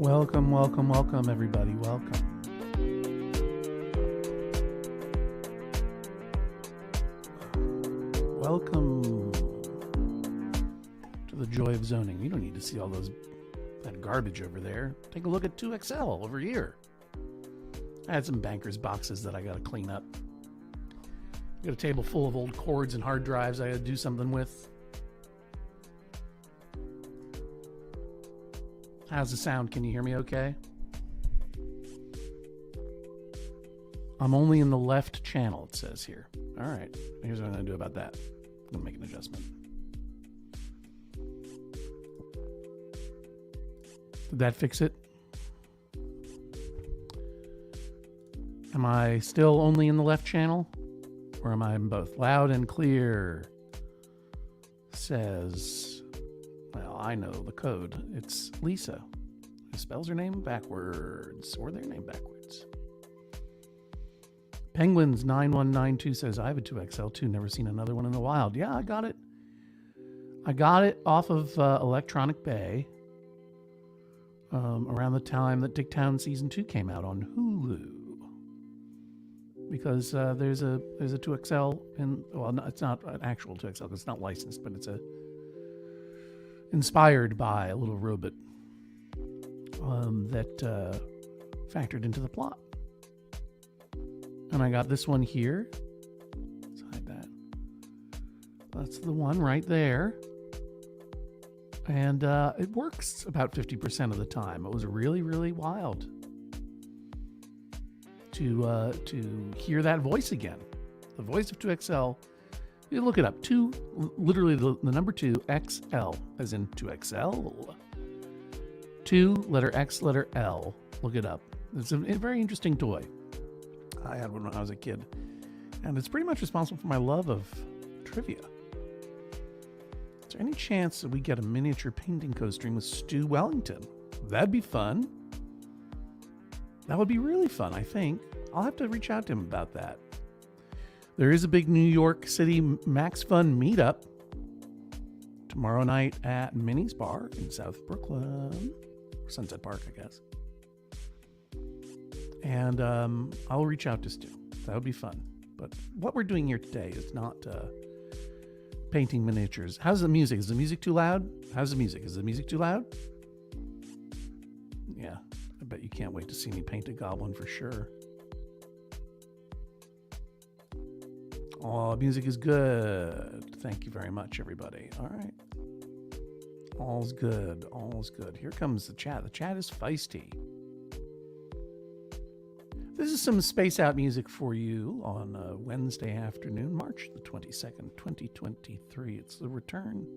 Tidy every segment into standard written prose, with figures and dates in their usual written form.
Welcome, welcome, welcome, everybody. Welcome. Welcome to the joy of zoning. You don't need to see all that garbage over there. Take a look at 2XL over here. I had some banker's boxes that I got to clean up. Got a table full of old cords and hard drives I got to do something with. How's the sound? Can you hear me okay? I'm only in the left channel, it says here. All right, here's what I'm going to do about that. I'm going to make an adjustment. Did that fix it? Am I still only in the left channel? Or am I in both? Loud and clear. Says, well, I know the code. It's Lisa. Who spells her name backwards. Or their name backwards. Penguins 9192 says, I have a 2XL2. Never seen another one in the wild. Yeah, I got it. I got it off of Electronic Bay. Around the time that Dicktown Season 2 came out on Hulu. Because there's a 2XL in, well, no, it's not an actual 2XL because it's not licensed, but it's inspired by a little robot that factored into the plot. And I got this one here. Let's hide that. That's the one right there. And it works about 50% of the time. It was really, really wild to hear that voice again. The voice of 2XL. You look it up. Literally the number 2, XL, as in 2XL. 2, letter X, letter L. Look it up. It's a very interesting toy. I had one when I was a kid. And it's pretty much responsible for my love of trivia. Is there any chance that we get a miniature painting co-stream with Stu Wellington? That'd be fun. That would be really fun, I think. I'll have to reach out to him about that. There is a big New York City Max Fun meetup tomorrow night at Minnie's Bar in South Brooklyn. Sunset Park, I guess. And I'll reach out to Stu. That would be fun. But what we're doing here today is not painting miniatures. How's the music? Is the music too loud? How's the music? Is the music too loud? Yeah, I bet you can't wait to see me paint a goblin for sure. Oh, music is good. Thank you very much, everybody. All right. All's good. All's good. Here comes the chat. The chat is feisty. This is some Space Out music for you on Wednesday afternoon, March the 22nd, 2023. It's the return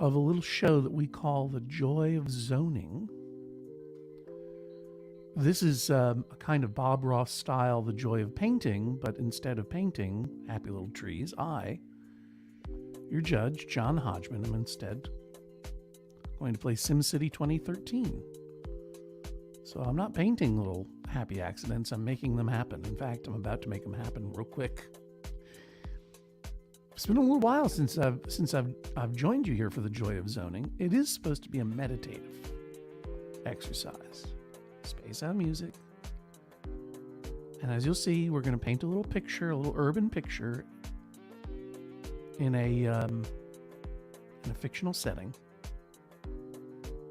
of a little show that we call The Joy of Zoning. This is a kind of Bob Ross style, The Joy of Painting, but instead of painting happy little trees, I, your judge, John Hodgman, am instead going to play SimCity 2013. So I'm not painting little happy accidents, I'm making them happen. In fact, I'm about to make them happen real quick. It's been a little while since I've joined you here for The Joy of Zoning. It is supposed to be a meditative exercise. Space out music. And as you'll see, we're going to paint a little picture, a little urban picture in a fictional setting.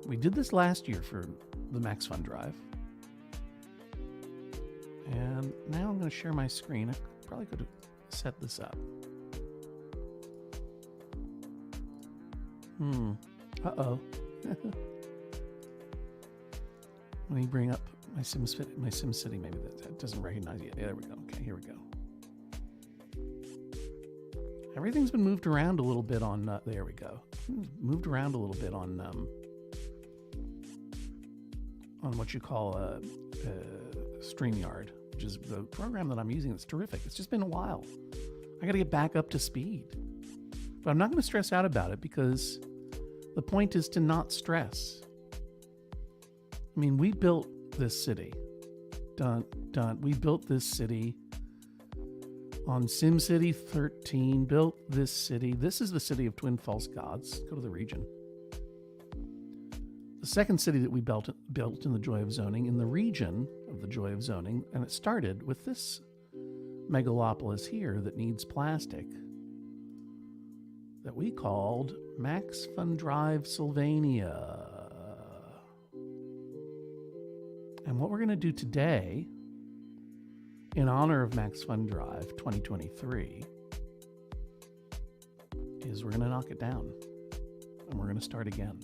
We did this last year for the Max Fun Drive. And now I'm going to share my screen. I probably could have set this up. Uh-oh. Let me bring up my SimCity. Maybe that doesn't recognize it. Yeah, there we go. Okay, here we go. Everything's been moved around a little bit on. There we go. Moved around a little bit on what you call StreamYard, which is the program that I'm using. That's terrific. It's just been a while. I got to get back up to speed, but I'm not going to stress out about it because the point is to not stress. I mean, we built this city. We built this city on SimCity 13, built this city. This is the city of Twin False Gods. Go to the region. the second city that we built in the Joy of Zoning, in the region of the Joy of Zoning, and it started with this megalopolis here that needs plastic that we called Max Fun Drive, Sylvania. And what we're going to do today, in honor of Max Fun Drive 2023, is we're going to knock it down and we're going to start again.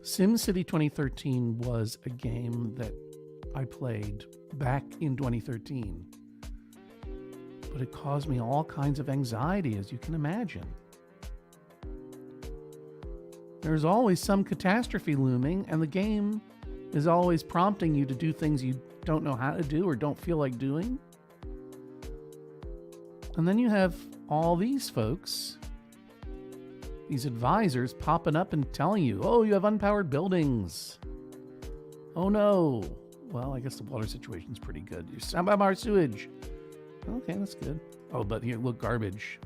SimCity 2013 was a game that I played back in 2013, but it caused me all kinds of anxiety, as you can imagine. There's always some catastrophe looming, and the game is always prompting you to do things you don't know how to do or don't feel like doing. And then you have all these folks, these advisors popping up and telling you, oh, you have unpowered buildings. Oh no. Well, I guess the water situation's pretty good. You're subpar sewage. Okay, that's good. Oh, but here, look, garbage.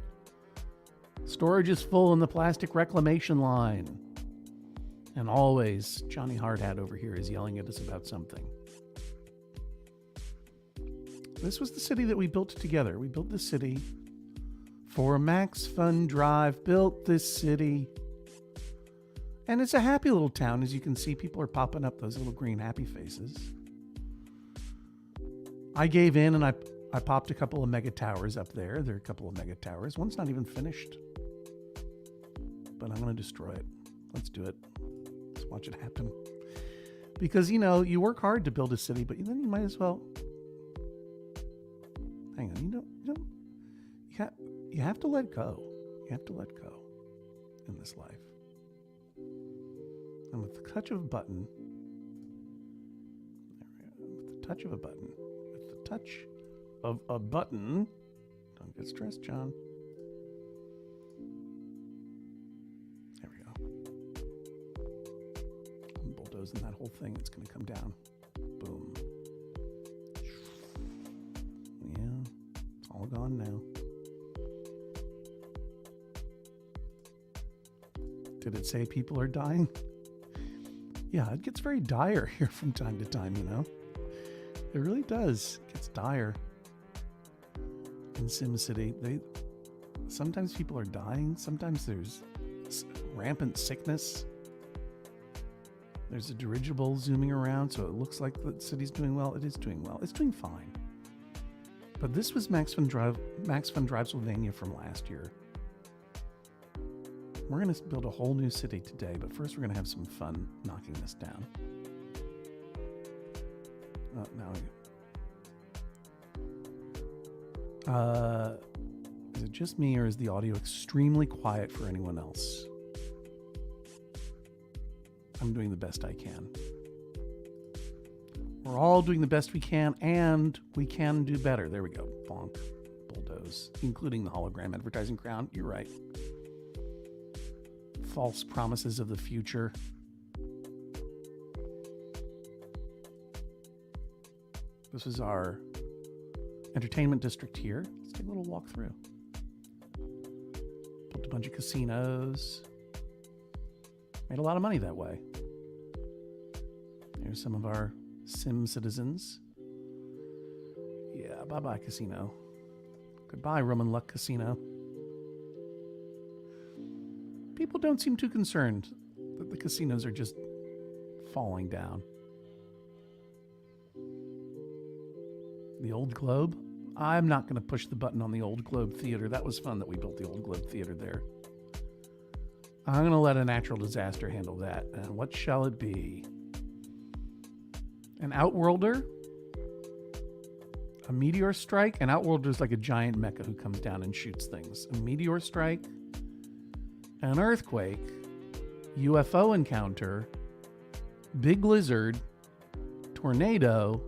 Storage is full in the plastic reclamation line. And always, Johnny Hardhat over here is yelling at us about something. This was the city that we built together. We built this city for Max Fun Drive, built this city. And it's a happy little town. As you can see, people are popping up those little green happy faces. I gave in and I popped a couple of mega towers up there. There are a couple of mega towers. One's not even finished. But I'm going to destroy it. Let's do it. Let's watch it happen. Because, you know, you work hard to build a city, but then you might as well... Hang on. You have to let go. You have to let go in this life. And with the touch of a button... With the touch of a button... With the touch of a button... Don't get stressed, John. And that whole thing, it's going to come down. Boom. Yeah, it's all gone now. Did it say people are dying? Yeah, it gets very dire here from time to time, you know? It really does. It gets dire. In SimCity, sometimes people are dying. Sometimes there's rampant sickness. There's a dirigible zooming around, so it looks like the city's doing well. It is doing well. It's doing fine. But this was Max Fun Drive Sylvania from last year. We're going to build a whole new city today, but first we're going to have some fun knocking this down. Is it just me, or is the audio extremely quiet for anyone else? I'm doing the best I can. We're all doing the best we can, and we can do better. There we go. Bonk. Bulldoze. Including the hologram advertising crown. You're right. False promises of the future. This is our entertainment district here. Let's take a little walk through. Built a bunch of casinos. Made a lot of money that way. Here's some of our Sim citizens. Yeah, bye-bye, casino. Goodbye, Roman Luck Casino. People don't seem too concerned that the casinos are just falling down. The Old Globe? I'm not going to push the button on the Old Globe Theater. That was fun that we built the Old Globe Theater there. I'm going to let a natural disaster handle that. And what shall it be? An Outworlder? A meteor strike? An Outworlder is like a giant mecha who comes down and shoots things. A meteor strike? An earthquake? UFO encounter? Big lizard? Tornado?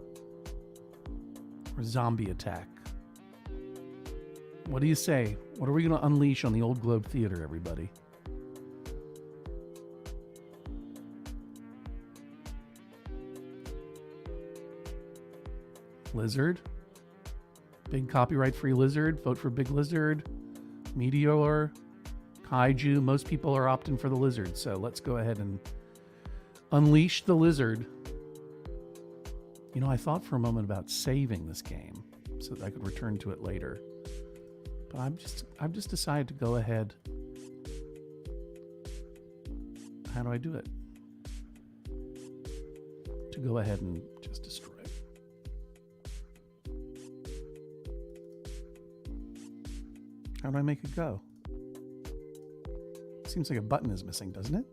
Or zombie attack? What do you say? What are we going to unleash on the Old Globe Theater, everybody? Lizard. Big copyright-free lizard. Vote for Big Lizard. Meteor. Kaiju, most people are opting for the lizard, so let's go ahead and unleash the lizard. You know, I thought for a moment about saving this game so that I could return to it later. But I've just decided to go ahead. How do I do it? To go ahead and just destroy it. How do I make it go? Seems like a button is missing, doesn't it?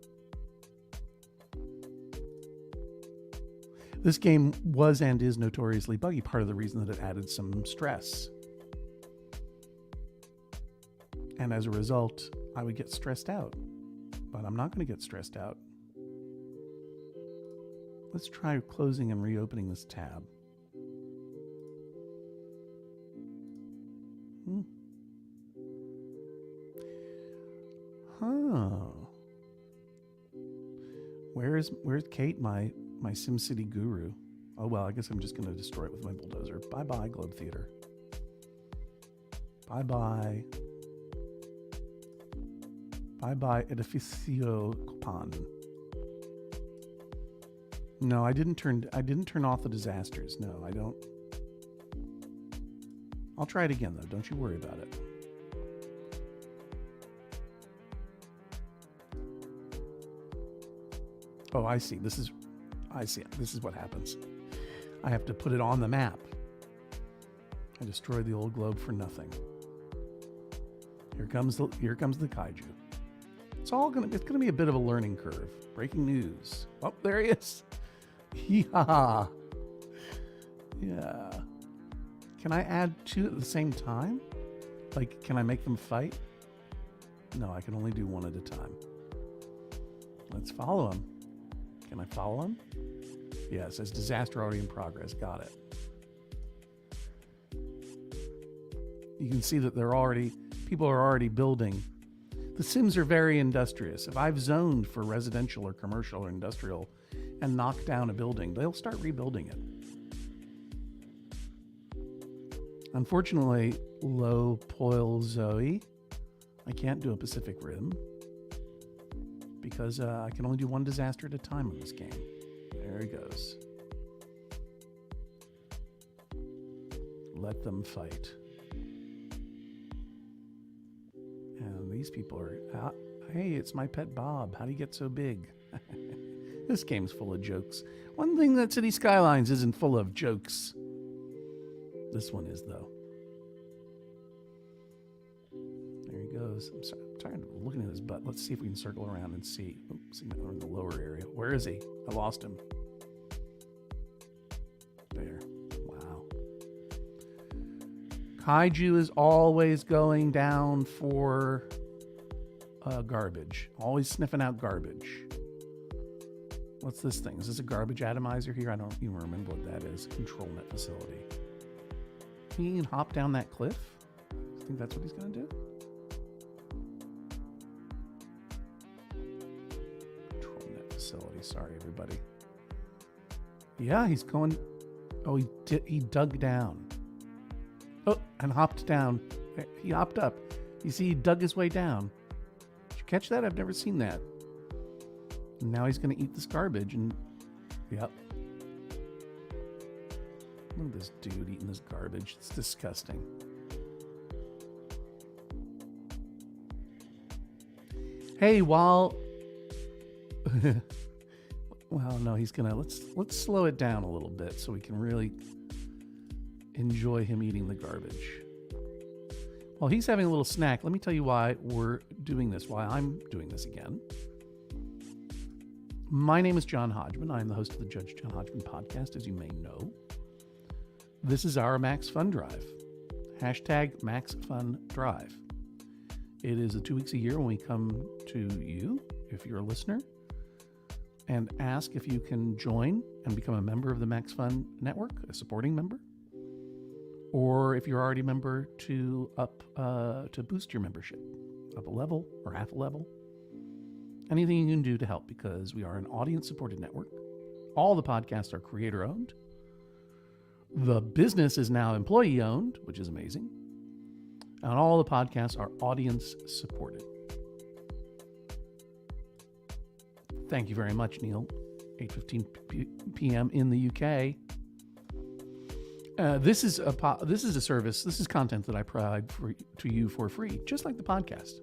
This game was and is notoriously buggy, part of the reason that it added some stress. And as a result, I would get stressed out. But I'm not going to get stressed out. Let's try closing and reopening this tab. Where's Kate, my SimCity guru? Oh well, I guess I'm just going to destroy it with my bulldozer. Bye bye, Globe Theater. Bye bye. Bye bye, Edificio Copan. No, I didn't turn off the disasters. No, I don't. I'll try it again though. Don't you worry about it. Oh, I see. This is what happens. I have to put it on the map. I destroyed the old globe for nothing. Here comes the kaiju. It's gonna be a bit of a learning curve. Breaking news. Oh, there he is. Yeah. Yeah. Can I add two at the same time? Like, can I make them fight? No, I can only do one at a time. Let's follow him. Can I follow him? Yeah, it says disaster already in progress. Got it. You can see that people are already building. The Sims are very industrious. If I've zoned for residential or commercial or industrial and knocked down a building, they'll start rebuilding it. Unfortunately, low Poil Zoe, I can't do a Pacific Rim because I can only do one disaster at a time in this game. There he goes. Let them fight. And these people are, hey, it's my pet Bob. How do you get so big? This game's full of jokes. One thing that City Skylines isn't full of jokes. This one is, though. There he goes. I'm sorry, I'm tired of looking at his butt. Let's see if we can circle around and see. Oops, we're in the lower area. Where is he? I lost him. There. Wow. Kaiju is always going down for garbage. Always sniffing out garbage. What's this thing? Is this a garbage atomizer here? I don't even remember what that is. Control net facility. He can hop down that cliff? I think that's what he's going to do. Control net facility. Sorry, everybody. Yeah, he's going. Oh, he dug down. Oh, and hopped down. He hopped up. You see, he dug his way down. Did you catch that? I've never seen that. And now he's going to eat this garbage and, yep. Look at this dude eating this garbage. It's disgusting. Hey, while... well, no, he's going to... Let's slow it down a little bit so we can really enjoy him eating the garbage. While he's having a little snack, let me tell you why we're doing this, why I'm doing this again. My name is John Hodgman. I'm the host of the Judge John Hodgman podcast, as you may know. This is our Max Fun Drive. Hashtag Max Fun Drive. It is 2 weeks a year when we come to you, if you're a listener, and ask if you can join and become a member of the Max Fun Network, a supporting member, or if you're already a member to boost your membership up a level or half a level. Anything you can do to help, because we are an audience-supported network. All the podcasts are creator-owned. The business is now employee-owned, which is amazing. And all the podcasts are audience-supported. Thank you very much, Neil. 8:15 p.m. in the UK. This is a service. This is content that I provide to you for free, just like the podcast.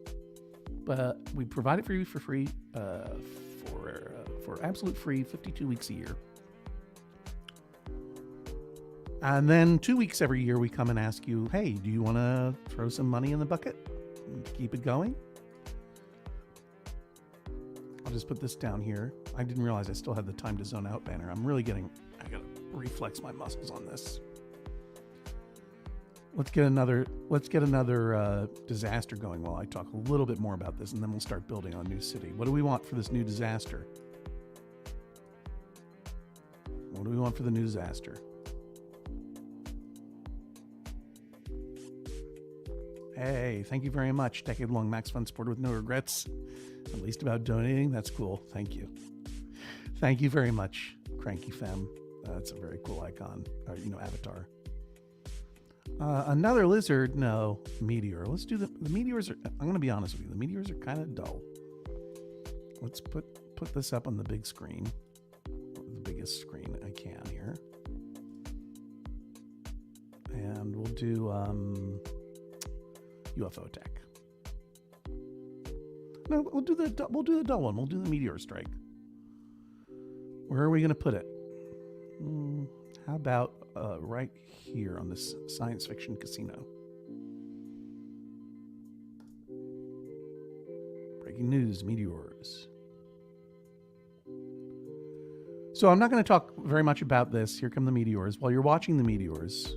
But we provide it for you for free, for absolute free, 52 weeks a year. And then 2 weeks every year, we come and ask you, hey, do you want to throw some money in the bucket and keep it going? I'll just put this down here. I didn't realize I still had the time to zone out banner. I gotta reflex my muscles on this. Let's get another disaster going while I talk a little bit more about this, and then we'll start building on New City. What do we want for this new disaster? What do we want for the new disaster? Hey, thank you very much. Decade-long Max Fun supporter with no regrets, at least about donating. That's cool. Thank you. Thank you very much, Cranky Femme. That's a very cool icon, avatar. Another lizard? No, meteor. Let's do the meteors. I'm going to be honest with you. The meteors are kind of dull. Let's put this up on the big screen, the biggest screen I can here, and we'll do UFO tech. No, we'll do the dull one. We'll do the meteor strike. Where are we going to put it? How about right here on this science fiction casino? Breaking news, meteors. So I'm not going to talk very much about this. Here come the meteors. While you're watching the meteors,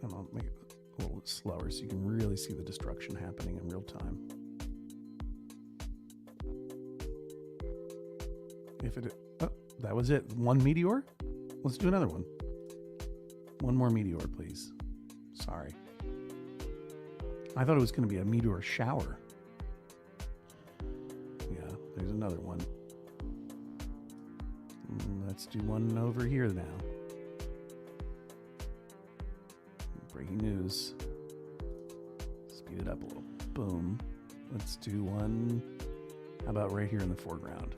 and I'll make it a little bit slower so you can really see the destruction happening in real time. That was it. One meteor? Let's do another one. One more meteor, please. Sorry. I thought it was going to be a meteor shower. Yeah, there's another one. Let's do one over here now. Breaking news. Speed it up a little. Boom. Let's do one. How about right here in the foreground?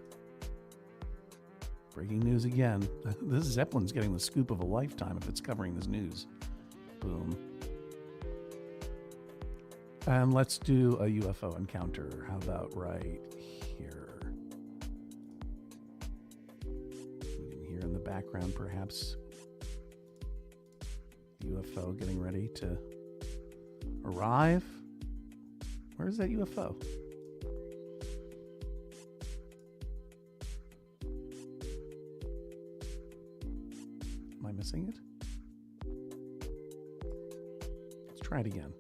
Breaking news again. This Zeppelin's getting the scoop of a lifetime if it's covering this news. Boom. And let's do a UFO encounter. How about right here? You can hear in the background, perhaps, UFO getting ready to arrive. Where's that UFO? Missing it? Let's try it again.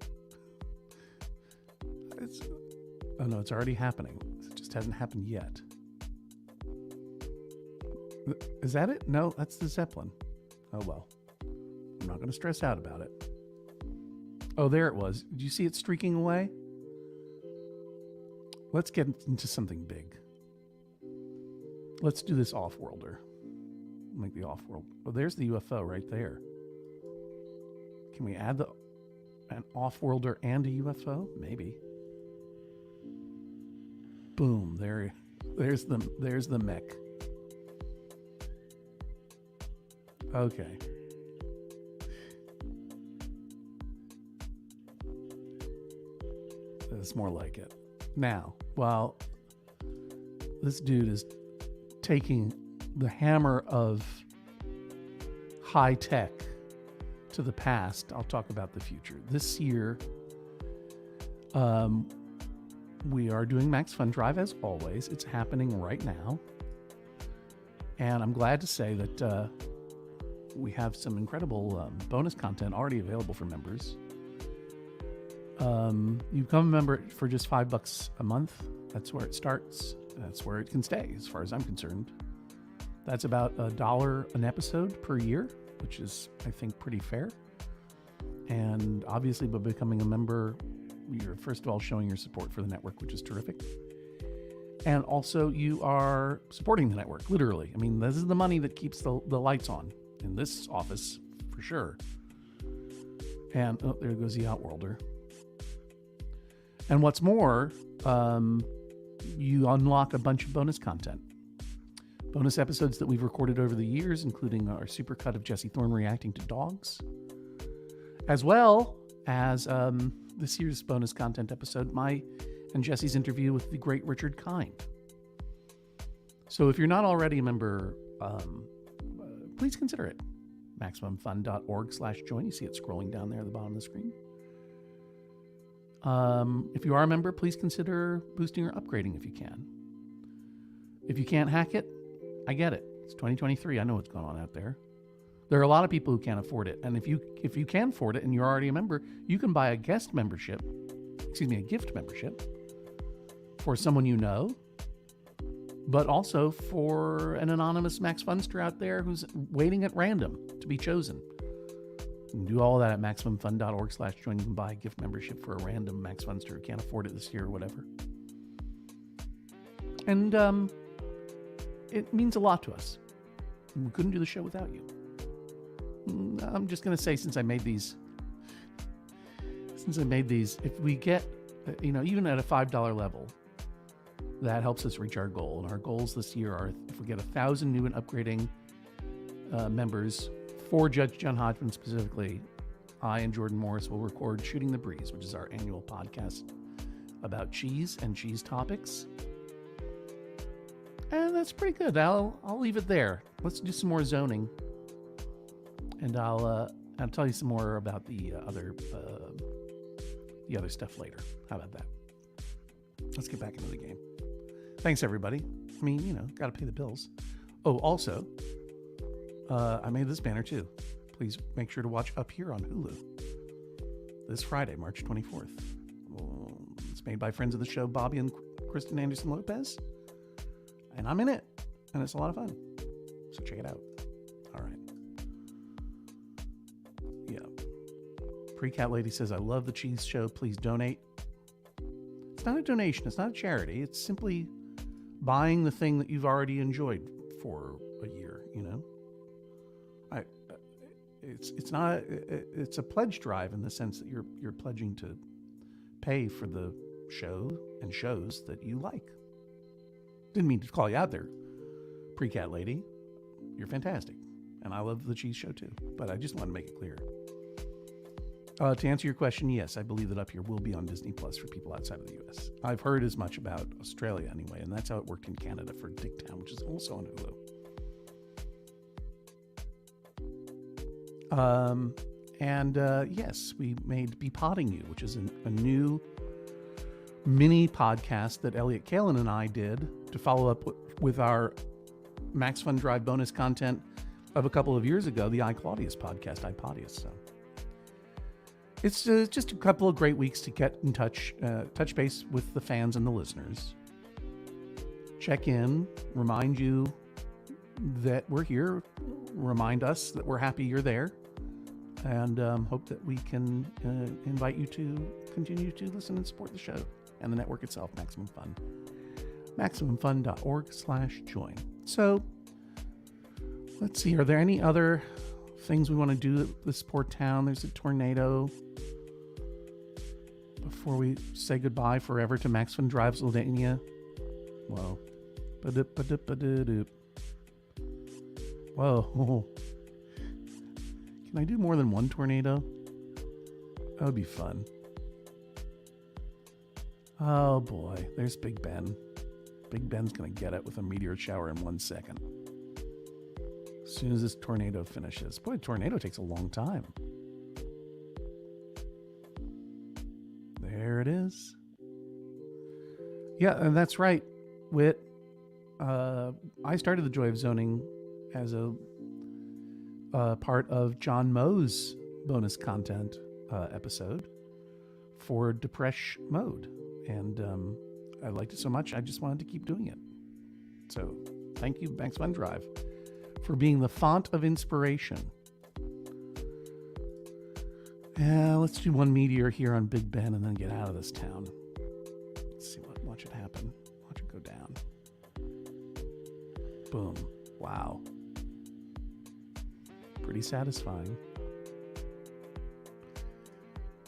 Oh no, it's already happening. It just hasn't happened yet. Is that it? No, that's the Zeppelin. Oh well. I'm not going to stress out about it. Oh, there it was. Did you see it streaking away? Let's get into something big. Let's do this off-worlder. Make the off-world. Oh, there's the UFO right there. Can we add an off-worlder and a UFO? Maybe. Boom. There's the mech. Okay. That's more like it. Now, while this dude is taking the hammer of high tech to the past, I'll talk about the future. This year, we are doing Max Fun Drive as always. It's happening right now. And I'm glad to say that we have some incredible bonus content already available for members. You become a member for just $5 a month. That's where it starts. That's where it can stay, as far as I'm concerned. That's about $1 an episode per year, which is, I think, pretty fair. And obviously, by becoming a member, you're first of all showing your support for the network, which is terrific. And also, you are supporting the network, literally. I mean, this is the money that keeps the lights on in this office, for sure. And, oh, there goes the Outworlder. And what's more, you unlock a bunch of bonus content. Bonus episodes that we've recorded over the years, including our supercut of Jesse Thorne reacting to dogs, as well as this year's bonus content episode, my and Jesse's interview with the great Richard Kind. So if you're not already a member, please consider it. MaximumFun.org/join. You see it scrolling down there at the bottom of the screen. If you are a member, please consider boosting or upgrading if you can. If you can't hack it, I get it. It's 2023. I know what's going on out there. There are a lot of people who can't afford it. And if you can afford it and you're already a member, you can buy a gift membership for someone you know, but also for an anonymous Max Funster out there who's waiting at random to be chosen. You can do all of that at MaximumFun.org/join. You can buy a gift membership for a random Max Funster who can't afford it this year or whatever. And it means a lot to us. We couldn't do the show without you. I'm just going to say, since I made these, if we get, even at a $5 level, that helps us reach our goal. And our goals this year are, if we get 1,000 new and upgrading members for Judge John Hodgman specifically, I and Jordan Morris will record Shooting the Breeze, which is our annual podcast about cheese and cheese topics. And that's pretty good. I'll leave it there. Let's do some more zoning, and I'll tell you some more about the other stuff later. How about that? Let's get back into the game. Thanks, everybody. I mean, got to pay the bills. Oh, also, I made this banner too. Please make sure to watch Up Here on Hulu this Friday, March 24th. It's made by friends of the show, Bobby and Kristen Anderson Lopez. And I'm in it, and it's a lot of fun. So check it out. All right. Yeah. Pre-Cat Lady says, I love the cheese show. Please donate. It's not a donation. It's not a charity. It's simply buying the thing that you've already enjoyed for a year, It's a pledge drive in the sense that you're pledging to pay for the show and shows that you like. Didn't mean to call you out there, Pre-Cat Lady. You're fantastic. And I love the cheese show too. But I just want to make it clear. To answer your question, yes, I believe that Up Here will be on Disney Plus for people outside of the U.S. I've heard as much about Australia anyway, and that's how it worked in Canada for Dicktown, which is also on Hulu. Yes, we made Be Potting You, which is a new mini podcast that Elliot Kalin and I did to follow up with our Max Fun Drive bonus content of a couple of years ago, the I Claudius podcast, iPodius. So it's just a couple of great weeks to get in touch base with the fans and the listeners. Check in, remind you that we're here, remind us that we're happy you're there, and hope that we can invite you to continue to listen and support the show and the network itself, Maximum Fun. MaximumFun.org/join. So, let's see, are there any other things we want to do at this poor town? There's a tornado. Before we say goodbye forever to Max Fun Drive, Slyvania. Whoa. Whoa. Can I do more than one tornado? That would be fun. Oh boy, there's Big Ben. Big Ben's gonna get it with a meteor shower in 1 second. As soon as this tornado finishes. Boy, a tornado takes a long time. There it is. Yeah, and that's right, Whit. I started the Joy of Zoning as a part of John Moe's bonus content episode for Depresh Mode. And I liked it so much, I just wanted to keep doing it. So thank you, Max Fun Drive, for being the font of inspiration. Let's do one meteor here on Big Ben and then get out of this town. Let's see, watch it happen. Watch it go down. Boom. Wow. Pretty satisfying.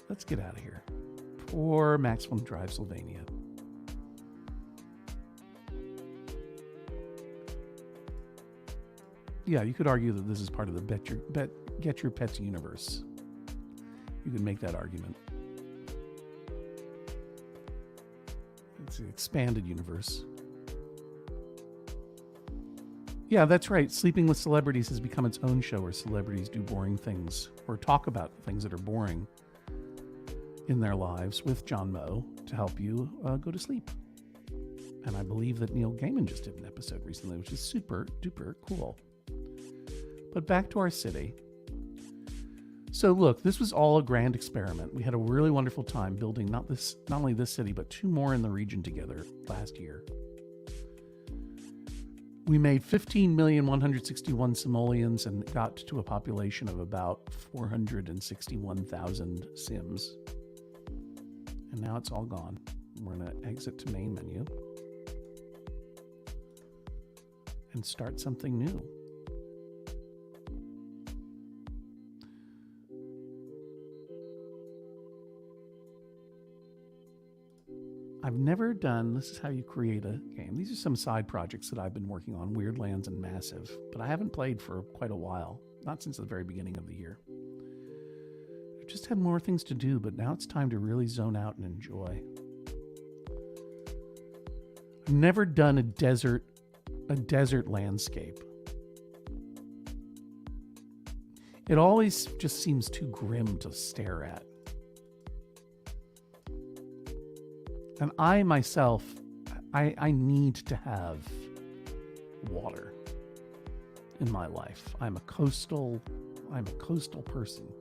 Let's get out of here. Poor Max Fun Drive, Slyvania. Yeah, you could argue that this is part of the Get Your Pets universe. You could make that argument. It's an expanded universe. Yeah, that's right. Sleeping with Celebrities has become its own show where celebrities do boring things or talk about things that are boring in their lives with John Moe to help you go to sleep. And I believe that Neil Gaiman just did an episode recently, which is super duper cool. But back to our city. So look, this was all a grand experiment. We had a really wonderful time building not only this city, but 2 more in the region together last year. We made 15,161 simoleons and got to a population of about 461,000 Sims. And now it's all gone. We're going to exit to main menu and start something new. I've never done, this is how you create a game. These are some side projects that I've been working on, Weirdlands and Massive, but I haven't played for quite a while, not since the very beginning of the year. I've just had more things to do, but now it's time to really zone out and enjoy. I've never done a desert landscape. It always just seems too grim to stare at. And I myself, I need to have water in my life. I'm a coastal person.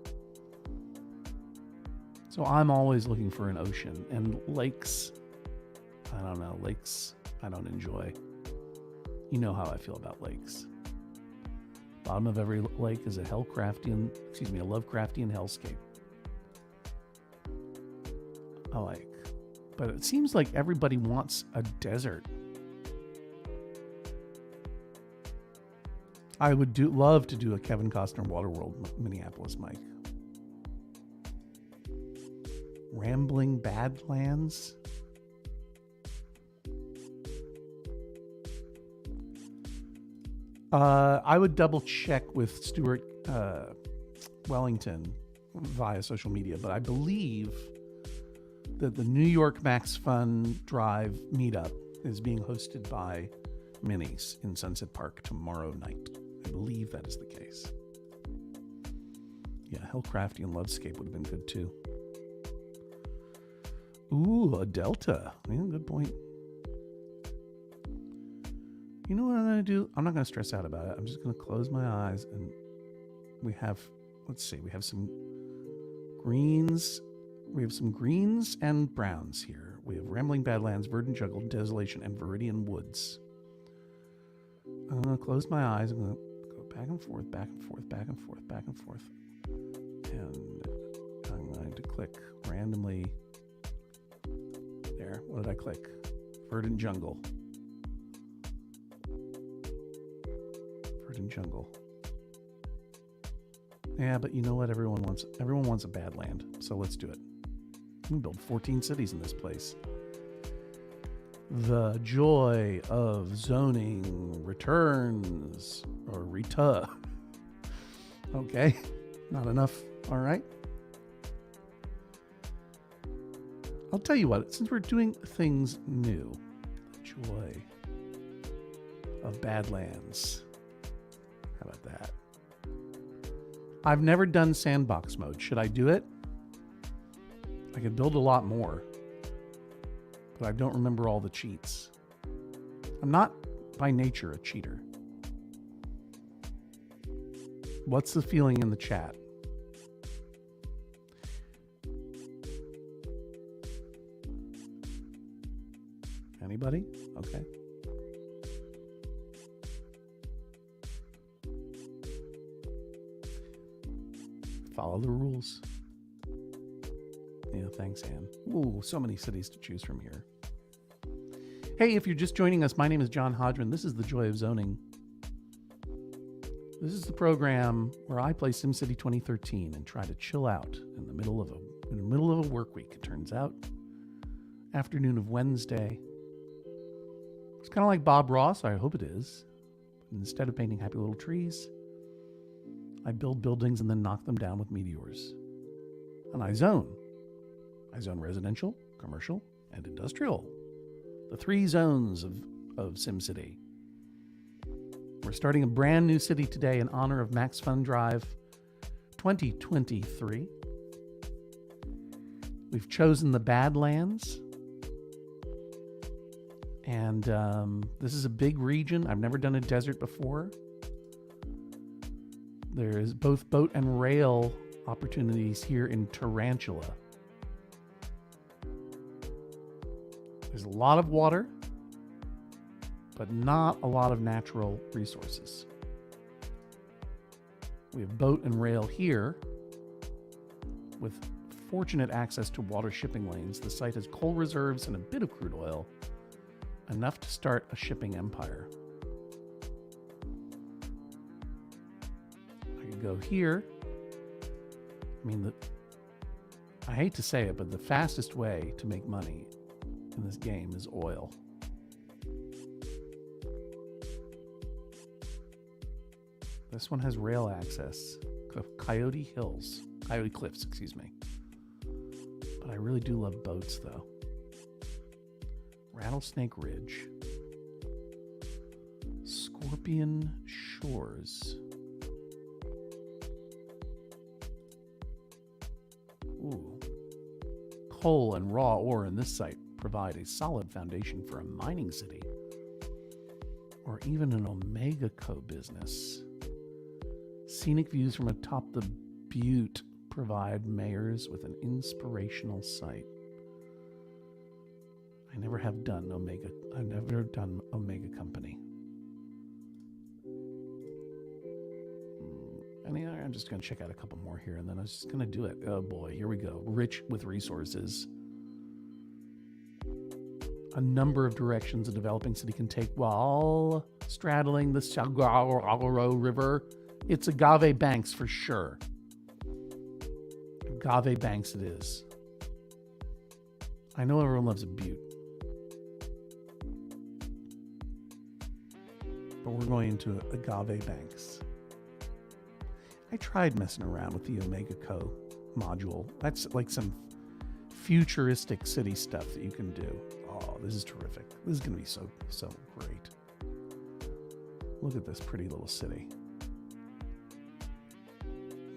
So I'm always looking for an ocean, and lakes, I don't know, lakes I don't enjoy. You know how I feel about lakes. Bottom of every lake is a Lovecraftian hellscape. I like. But it seems like everybody wants a desert. I would love to do a Kevin Costner Waterworld Minneapolis, Mike. Rambling Badlands. I would double check with Stuart Wellington via social media, but I believe that the New York Max Fun Drive meetup is being hosted by Minis in Sunset Park tomorrow night. I believe that is the case. Yeah, Hellcraftian Lovescape would have been good too. Ooh, a Delta. Yeah, good point. You know what I'm going to do? I'm not going to stress out about it. I'm just going to close my eyes and we have some greens. We have some greens and browns here. We have Rambling Badlands, Verdant Jungle, Desolation, and Viridian Woods. I'm going to close my eyes. I'm going to go back and forth, back and forth, back and forth, back and forth. And I'm going to click randomly. There. What did I click? Verdant Jungle. Verdant Jungle. Yeah, but you know what? Everyone wants a Badland, so let's do it. We can build 14 cities in this place. The joy of zoning returns, or reta. Okay, not enough. All right. I'll tell you what, since we're doing things new, the joy of Badlands. How about that? I've never done sandbox mode. Should I do it? I could build a lot more, but I don't remember all the cheats. I'm not by nature a cheater. What's the feeling in the chat? Anybody? Okay. Follow the rules. Yeah, thanks, Anne. Ooh, so many cities to choose from here. Hey, if you're just joining us, my name is John Hodgman. This is The Joy of Zoning. This is the program where I play SimCity 2013 and try to chill out in the middle of a work week. It turns out, afternoon of Wednesday. It's kind of like Bob Ross. I hope it is. Instead of painting happy little trees, I build buildings and then knock them down with meteors. And I zone. I zone residential, commercial, and industrial. The 3 zones of SimCity. We're starting a brand new city today in honor of Max Fun Drive 2023. We've chosen the Badlands. And this is a big region. I've never done a desert before. There is both boat and rail opportunities here in Tarantula. There's a lot of water, but not a lot of natural resources. We have boat and rail here with fortunate access to water shipping lanes. The site has coal reserves and a bit of crude oil, enough to start a shipping empire. I could go here. I mean, I hate to say it, but the fastest way to make money in this game is oil. This one has rail access. Coyote Cliffs, excuse me. But I really do love boats, though. Rattlesnake Ridge. Scorpion Shores. Ooh. Coal and raw ore in this site provide a solid foundation for a mining city, or even an Omega Co business. Scenic views from atop the butte provide mayors with an inspirational site. I've never done Omega Company. I'm just going to check out a couple more here, and then I'm just going to do it. Oh boy, here we go. Rich with resources. A number of directions a developing city can take while straddling the Saguaro River. It's agave banks for sure. Agave banks it is. I know everyone loves a butte, but we're going into agave banks. I tried messing around with the Omega Co module. That's like some futuristic city stuff that you can do. Oh, this is terrific. This is going to be so great. Look at this pretty little city.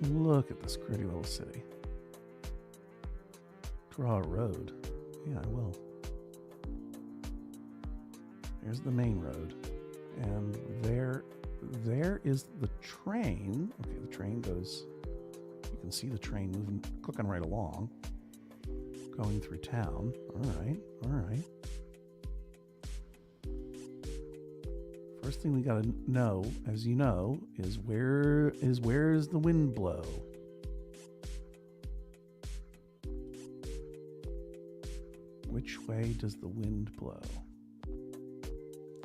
Look at this pretty little city. Draw a road. Yeah, I will. There's the main road. And there is the train. Okay, the train goes, you can see the train moving, clicking right along, going through town. All right. First thing we got to know, as you know, is where's the wind blow? Which way does the wind blow?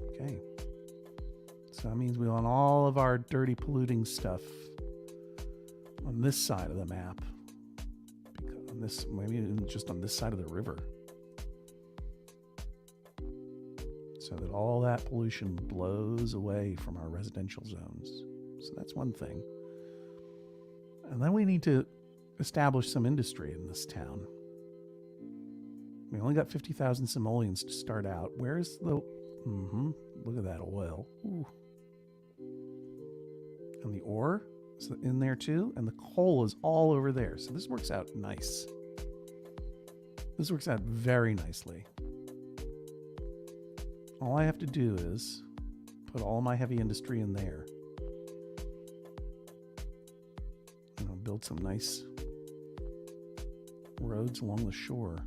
Okay. So that means we want all of our dirty polluting stuff on this side of the map. Because maybe just on this side of the river. So that all that pollution blows away from our residential zones. So that's one thing. And then we need to establish some industry in this town. We only got 50,000 simoleons to start out. Where's the... Look at that oil. Ooh. And the ore is in there too. And the coal is all over there. So this works out nice. This works out very nicely. All I have to do is put all my heavy industry in there. And I'll build some nice roads along the shore.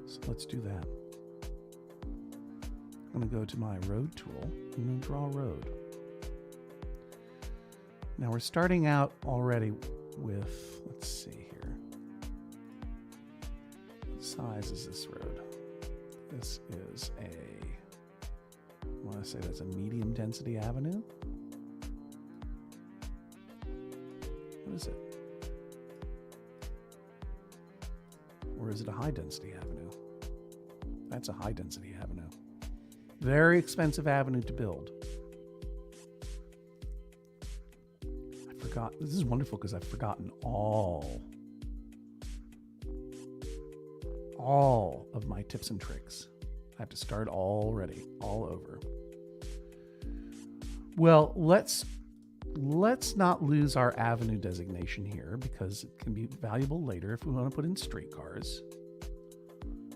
So let's do that. I'm going to go to my road tool. I'm going to draw a road. Now we're starting out already with, let's see here. What size is this road? This is I want to say that's a medium density avenue. What is it? Or is it a high density avenue? That's a high density avenue. Very expensive avenue to build. I forgot. This is wonderful because I've forgotten all of my tips and tricks. I have to start already, all over. Well, let's not lose our avenue designation here because it can be valuable later if we want to put in streetcars.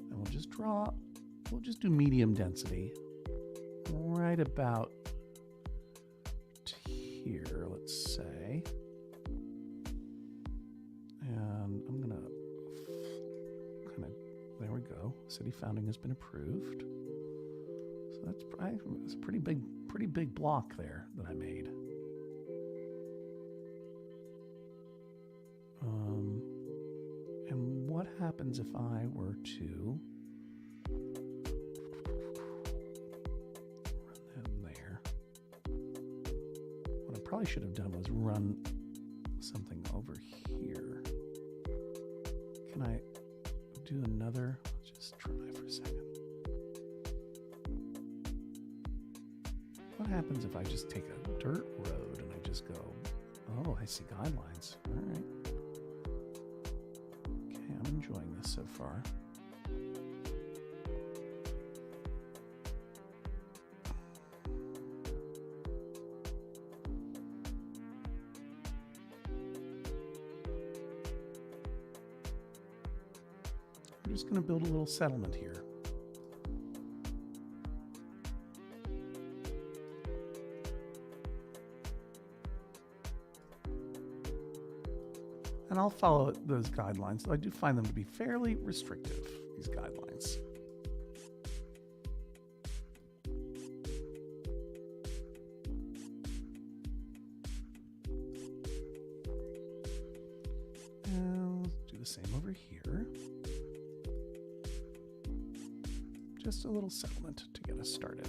And we'll just do medium density right about here, let's say. And I'm going to there we go. City founding has been approved. So that's a pretty big block there that I made. And what happens if I were to run that there? What I probably should have done was run something over here. Can I do another? Let's just try for a second. What happens if I just take a dirt road and I just go, oh, I see guidelines. All right. Okay, I'm enjoying this so far. I'm just going to build a little settlement here. And I'll follow those guidelines, though I do find them to be fairly restrictive, these guidelines. And let's do the same over here. Just a little settlement to get us started.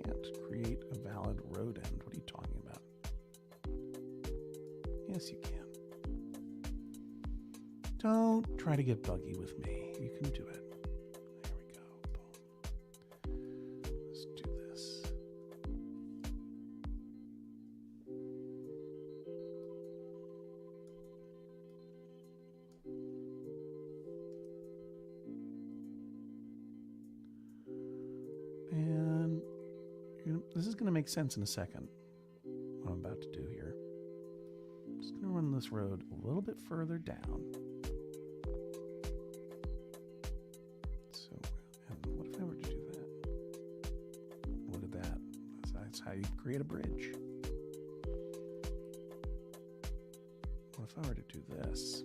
Can't create a valid road end. What are you talking about? Yes, you can. Don't try to get buggy with me. You can do it. There we go. Boom. Let's do this. And this is going to make sense in a second, what I'm about to do here. I'm just going to run this road a little bit further down. How you create a bridge. What if I were to do this?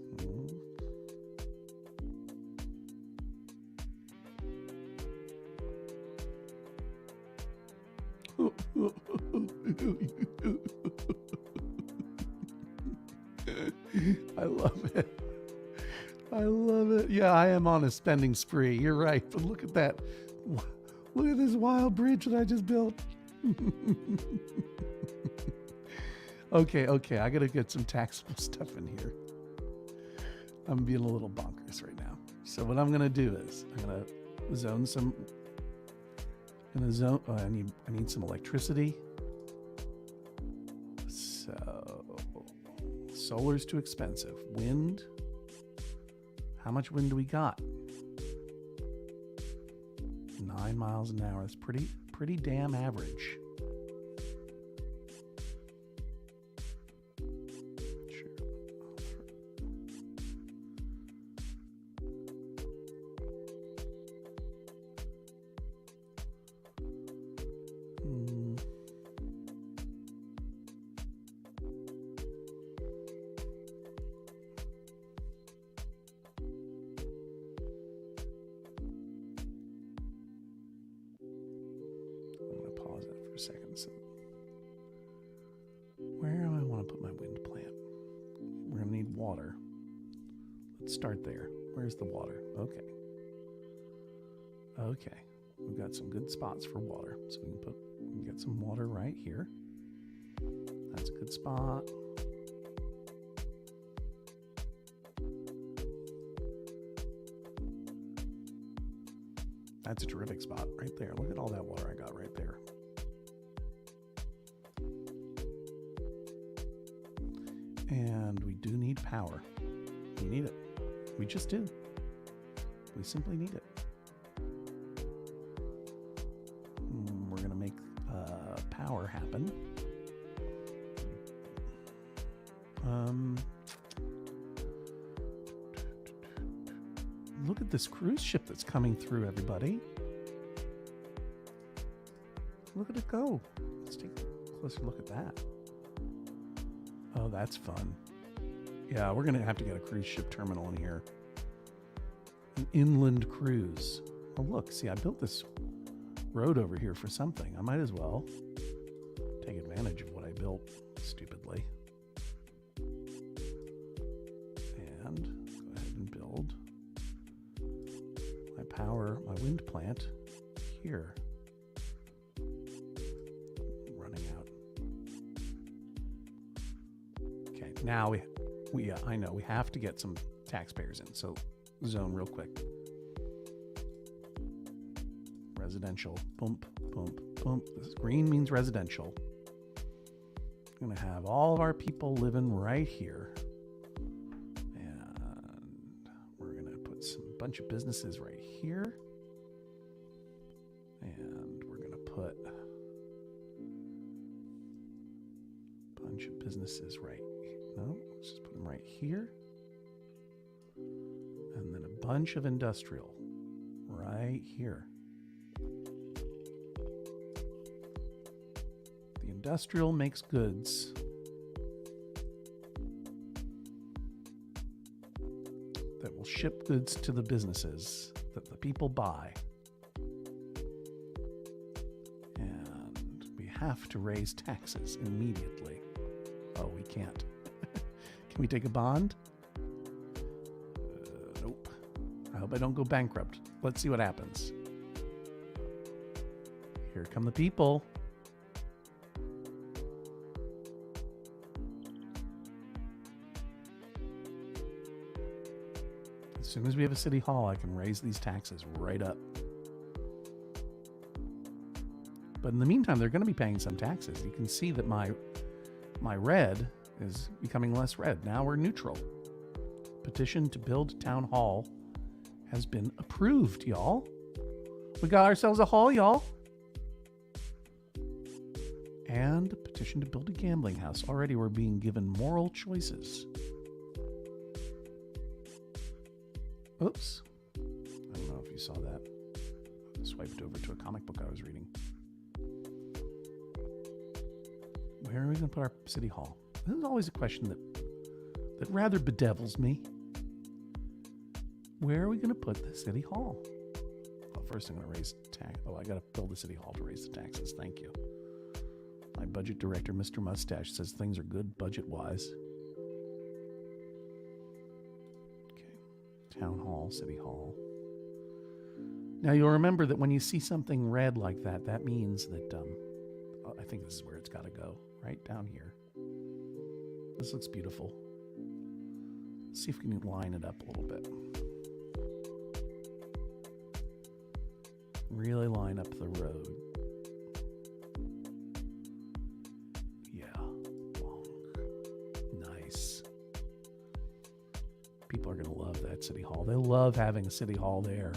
I love it. I love it. Yeah, I am on a spending spree. You're right. But look at that. Look at this wild bridge that I just built. Okay, I gotta get some taxable stuff in here. I'm being a little bonkers right now. So what I'm gonna do is I'm gonna zone some. I need some electricity. So solar's too expensive. Wind. How much wind do we got? 9 miles an hour. That's pretty damn average. Sure. For a second. So where do I want to put my wind plant? We're going to need water. Let's start there. Where's the water? Okay. We've got some good spots for water. So we can get some water right here. That's a good spot. That's a terrific spot right there. Look at all that water I got right there. And we do need power. We need it. We just do. We simply need it. We're going to make power happen. Look at this cruise ship that's coming through, everybody. Look at it go. Let's take a closer look at that. Oh, that's fun. Yeah, we're going to have to get a cruise ship terminal in here. An inland cruise. Oh, look, see, I built this road over here for something. I might as well take advantage of what I built stupidly. And go ahead and build my power, my wind plant here. Running out. Okay, now I know we have to get some taxpayers in. So zone real quick. Residential. Bump, bump, bump. This green means residential. I'm going to have all of our people living right here. And we're going to put some bunch of businesses right here. And we're going to put a bunch of businesses right. No, let's just put them right here. And then a bunch of industrial right here. The industrial makes goods. That will ship goods to the businesses that the people buy. And we have to raise taxes immediately. Oh, we can't. Can we take a bond? Nope. I hope I don't go bankrupt. Let's see what happens. Here come the people. As soon as we have a city hall, I can raise these taxes right up. But in the meantime, they're going to be paying some taxes. You can see that my red is becoming less red. Now we're neutral. Petition to build town hall has been approved, y'all. We got ourselves a hall, y'all. And petition to build a gambling house. Already we're being given moral choices. Oops. I don't know if you saw that. I swiped over to a comic book I was reading. Where are we going to put our city hall? This is always a question that rather bedevils me. Where are we going to put the city hall? Well, first I'm going to raise tax. Oh, I got to build the city hall to raise the taxes. Thank you. My budget director, Mr. Mustache, says things are good budget-wise. Okay. Town hall, city hall. Now you'll remember that when you see something red like that, that means that I think this is where it's got to go. Right down here. This looks beautiful. Let's see if we can line it up a little bit. Really line up the road. Yeah. Long. Nice. People are going to love that city hall. They love having a city hall there.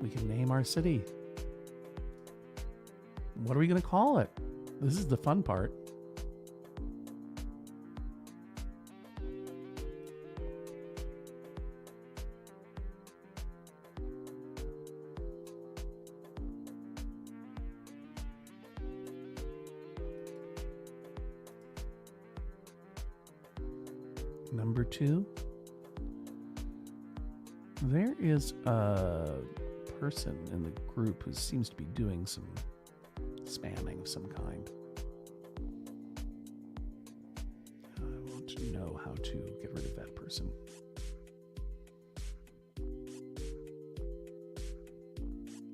We can name our city. What are we going to call it? This is the fun part. Number 2. There is a person in the group who seems to be doing some spamming of some kind. I want to know how to get rid of that person.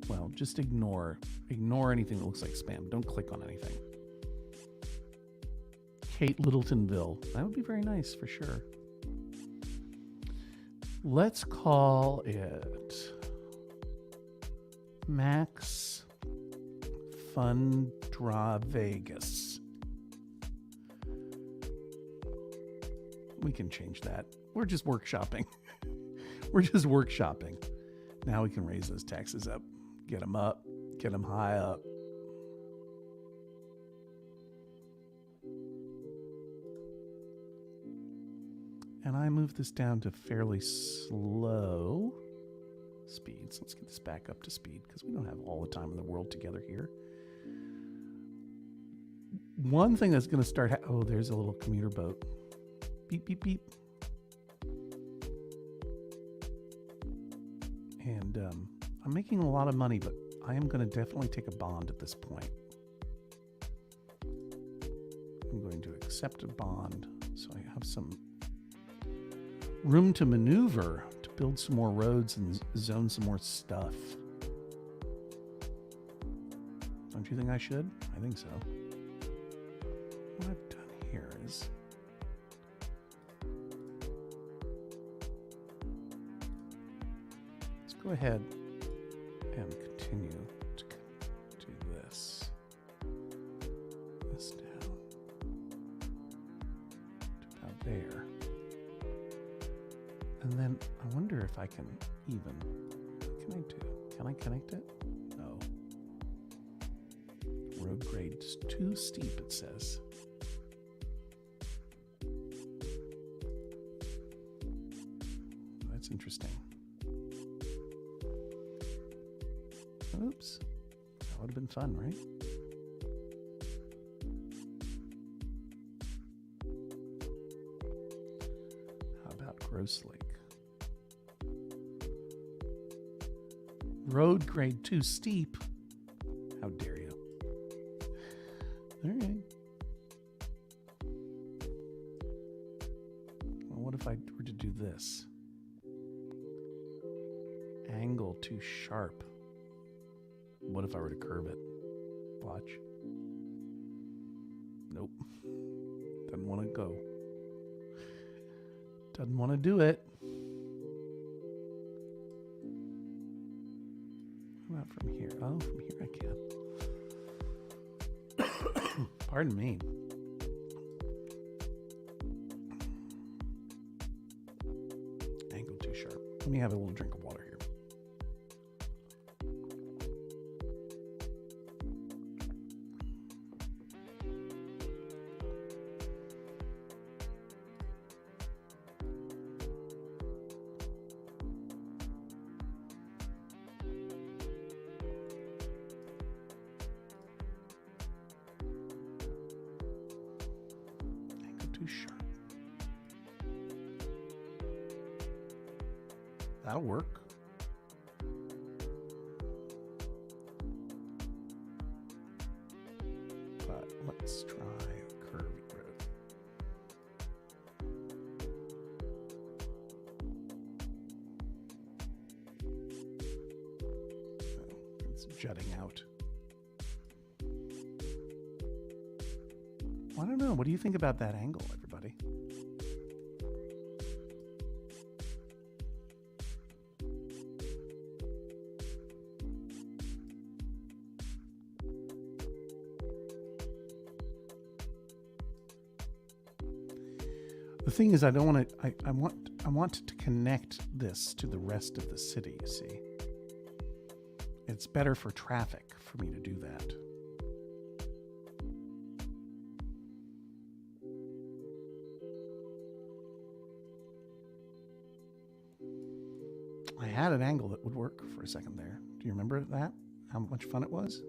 Well, just ignore anything that looks like spam. Don't click on anything. Kate Littletonville. That would be very nice for sure. Let's call it Max Fundra Vegas. We can change that. We're just workshopping. We're just workshopping. Now we can raise those taxes up. Get them up. Get them high up. And I move this down to fairly slow speeds. Let's get this back up to speed because we don't have all the time in the world together here. One thing that's going to start... oh, there's a little commuter boat. Beep, beep, beep. And I'm making a lot of money, but I am going to definitely take a bond at this point. I'm going to accept a bond so I have some room to maneuver to build some more roads and zone some more stuff. Don't you think I should? I think so. What I've done here is let's go ahead and continue to do this. This down to about there. And then I wonder if I can even, what can I do? Can I connect it? No. Road grade's too steep, it says. That's interesting. Oops. That would have been fun, right? How about Gross Lake? Road grade too steep. How dare you? All right. Well, what if I were to do this? Angle too sharp. What if I were to curve it? Watch. Nope. Doesn't want to go. Doesn't want to do it. How about from here? Oh, from here I can. Pardon me. Angle too sharp. Let me have a little drink of water here. Too sharp. That'll work. But let's try a curved road. Oh, it's jutting out. I don't know. What do you think about that angle, everybody? The thing is, I don't want to. I want to connect this to the rest of the city. You see, it's better for traffic for me to do that. I had an angle that would work for a second there. Do you remember that? How much fun it was?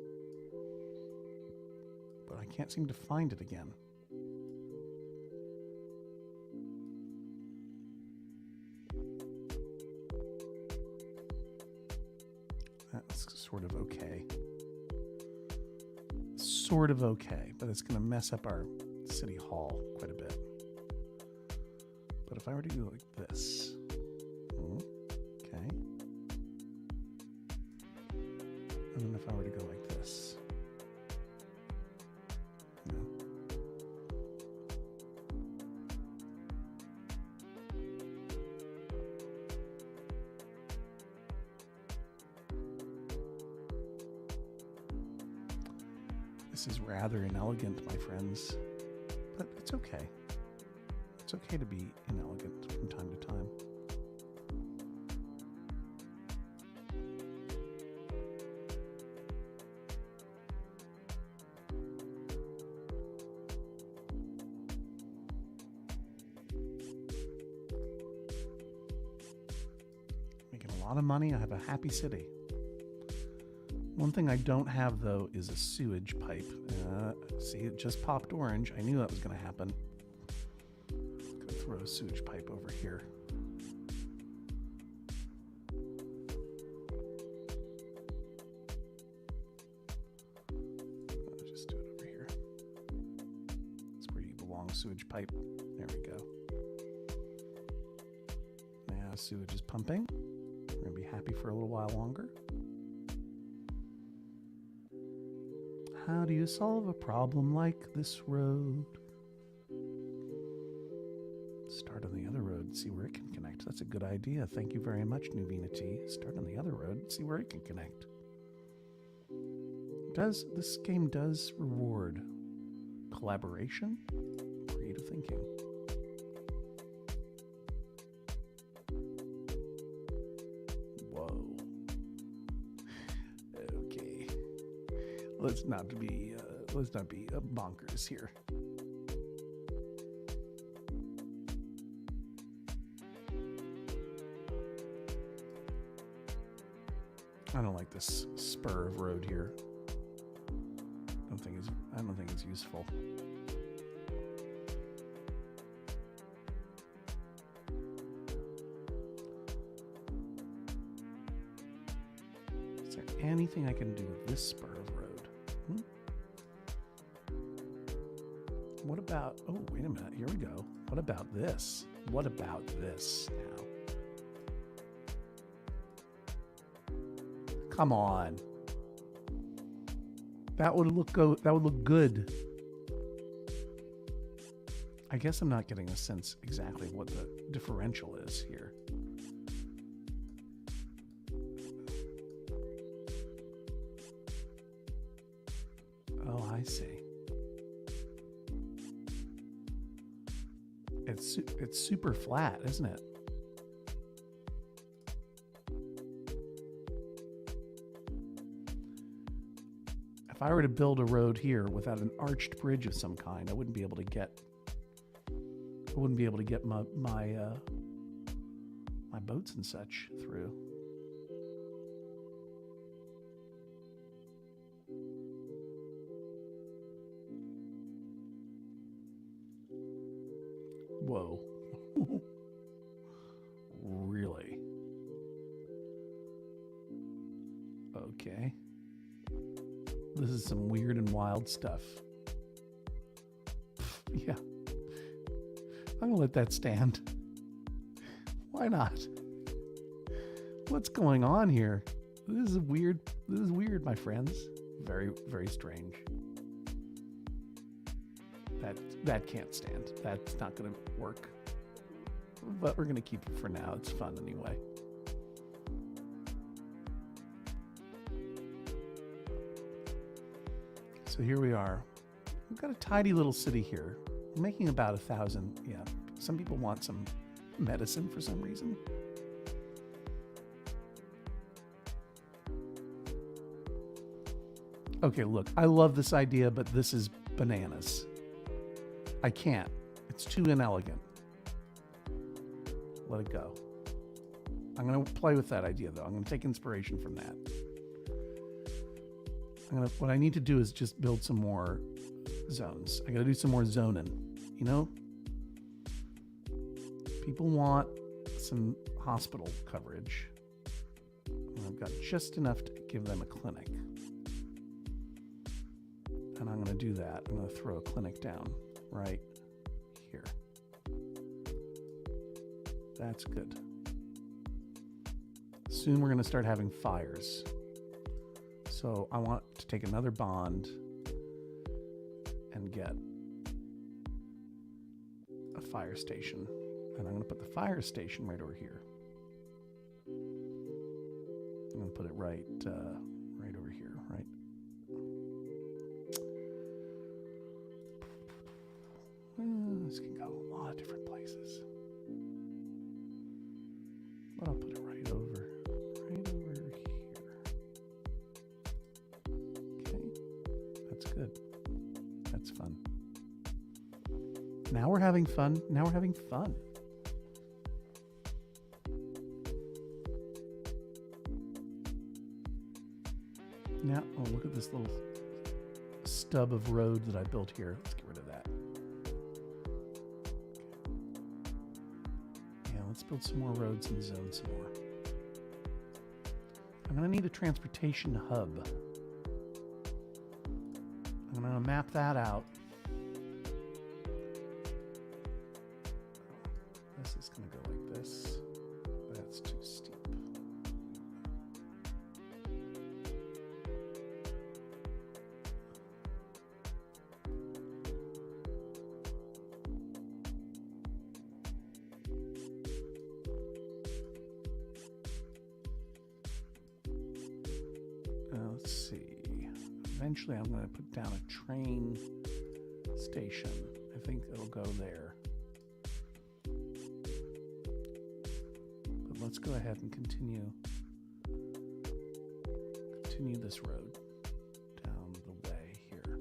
But I can't seem to find it again. That's sort of okay. Sort of okay, but it's going to mess up our city hall quite a bit. But if I were to go like this... Okay. And then if I were to go like this. No. This is rather inelegant, my friends, but it's okay. It's okay to be inelegant from time to time. Making a lot of money. I have a happy city. One thing I don't have, though, is a sewage pipe. See, it just popped orange. I knew that was going to happen. Gonna throw a sewage pipe over here. I'll just do it over here. That's where you belong, sewage pipe. There we go. Now sewage is pumping. We're going to be happy for a little while longer. How do you solve a problem like this road? Start on the other road, see where it can connect. That's a good idea. Thank you very much, Nuvina T. Start on the other road, see where it can connect. This game does reward collaboration, creative thinking. Whoa. Okay. Let's not be bonkers here. I don't like this spur of road here. I don't think it's useful. Is there anything I can do with this spur of road? What about, oh, wait a minute, here we go. What about this? What about this now? Come on. That would look good. I guess I'm not getting a sense exactly what the differential is here. Oh, I see. It's super flat, isn't it? If I were to build a road here without an arched bridge of some kind, I wouldn't be able to get my boats and such through. Whoa. Really? Okay. This is some weird and wild stuff. Yeah. I'm gonna let that stand. Why not? What's going on here? This is weird. This is weird, my friends. Very, very strange. That can't stand. That's not gonna work. But we're gonna keep it for now. It's fun anyway. So here we are. We've got a tidy little city here. We're making about 1,000. Yeah, some people want some medicine for some reason. Okay, look, I love this idea, but this is bananas. I can't. It's too inelegant. Let it go. I'm going to play with that idea, though. I'm going to take inspiration from that. What I need to do is just build some more zones. I got to do some more zoning. You know, people want some hospital coverage. And I've got just enough to give them a clinic. And I'm going to do that. I'm going to throw a clinic down right here. That's good. Soon we're going to start having fires. So I want to take another bond and get a fire station. And I'm going to put the fire station right over here. I'm going to put it right over here, right? This can go a lot of different places. But I'll put it right over here. Okay, that's good. That's fun. Now we're having fun. Now we're having fun. Now, oh, look at this little stub of road that I built here. Let's get rid of that. Yeah, let's build some more roads and zone some more. I'm going to need a transportation hub. I'm going to map that out. This is going to go like this. That's too steep. Let's see. Eventually, I'm going to put down a train station. I think it'll go there. But let's go ahead and continue this road down the way here.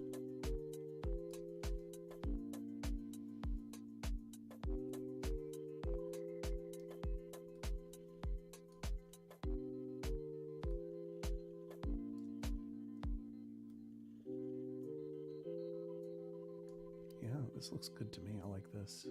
Yeah, this looks good to me. I like this.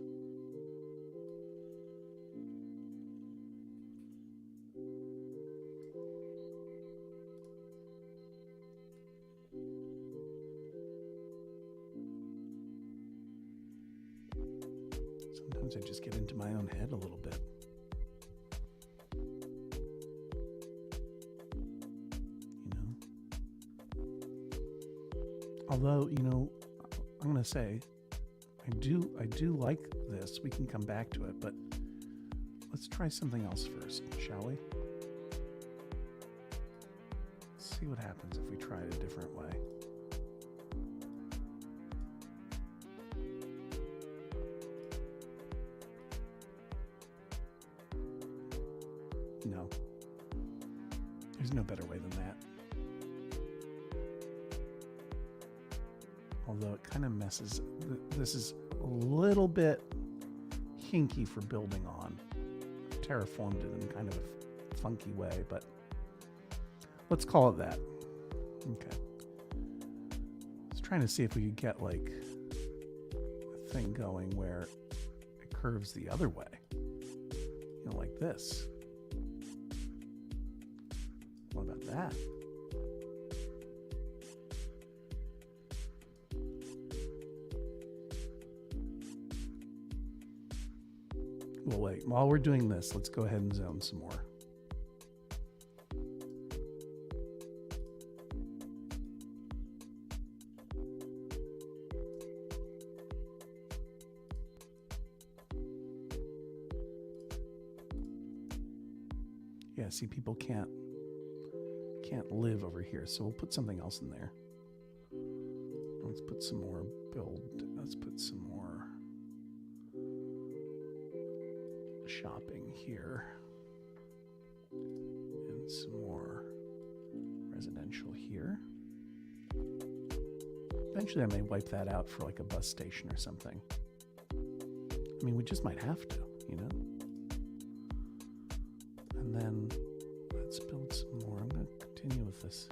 Sometimes I just get into my own head a little bit. You know? Although, you know, I'm going to say, I do like this. We can come back to it, but let's try something else first, shall we? Let's see what happens if we try it a different way. No. There's no better way than that. Although it kind of messes. This is a little bit hinky for building on. Terraformed it in kind of a funky way, but let's call it that. Okay. I was trying to see if we could get like a thing going where it curves the other way. You know, like this. What about that? Well, wait. While we're doing this, let's go ahead and zone some more. Yeah, see, people can't live over here, so we'll put something else in there. Let's put some more let's put some more shopping here and some more residential here. Eventually I may wipe that out for like a bus station or something. I mean, we just might have to, you know? And then let's build some more. I'm going to continue with this.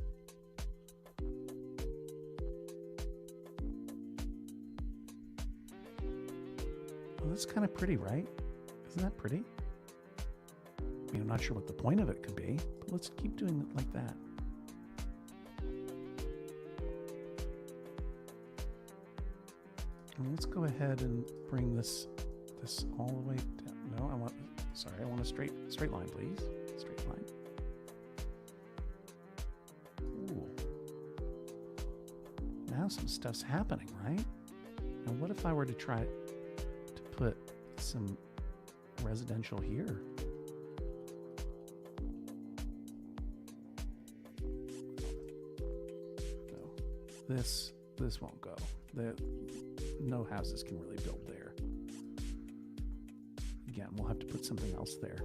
Well, that's kind of pretty, right? Isn't that pretty? I mean, I'm not sure what the point of it could be, but let's keep doing it like that. And let's go ahead and bring this all the way down. No, I want a straight line, please. Straight line. Ooh. Now some stuff's happening, right? Now what if I were to try to put some residential here? No, this won't go. No houses can really build there. again. We'll have to put something else there.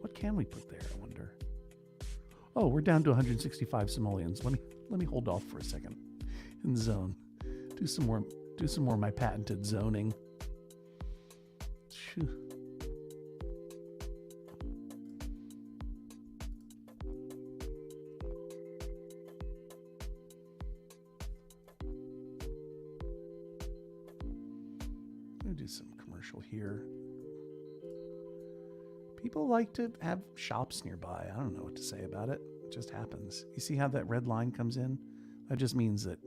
What can we put there, I wonder? Oh, we're down to 165 simoleons. Let me hold off for a second and zone. Do some more of my patented zoning. Shoo. Do some commercial here. People like to have shops nearby. I don't know what to say about it. It just happens. You see how that red line comes in? That just means that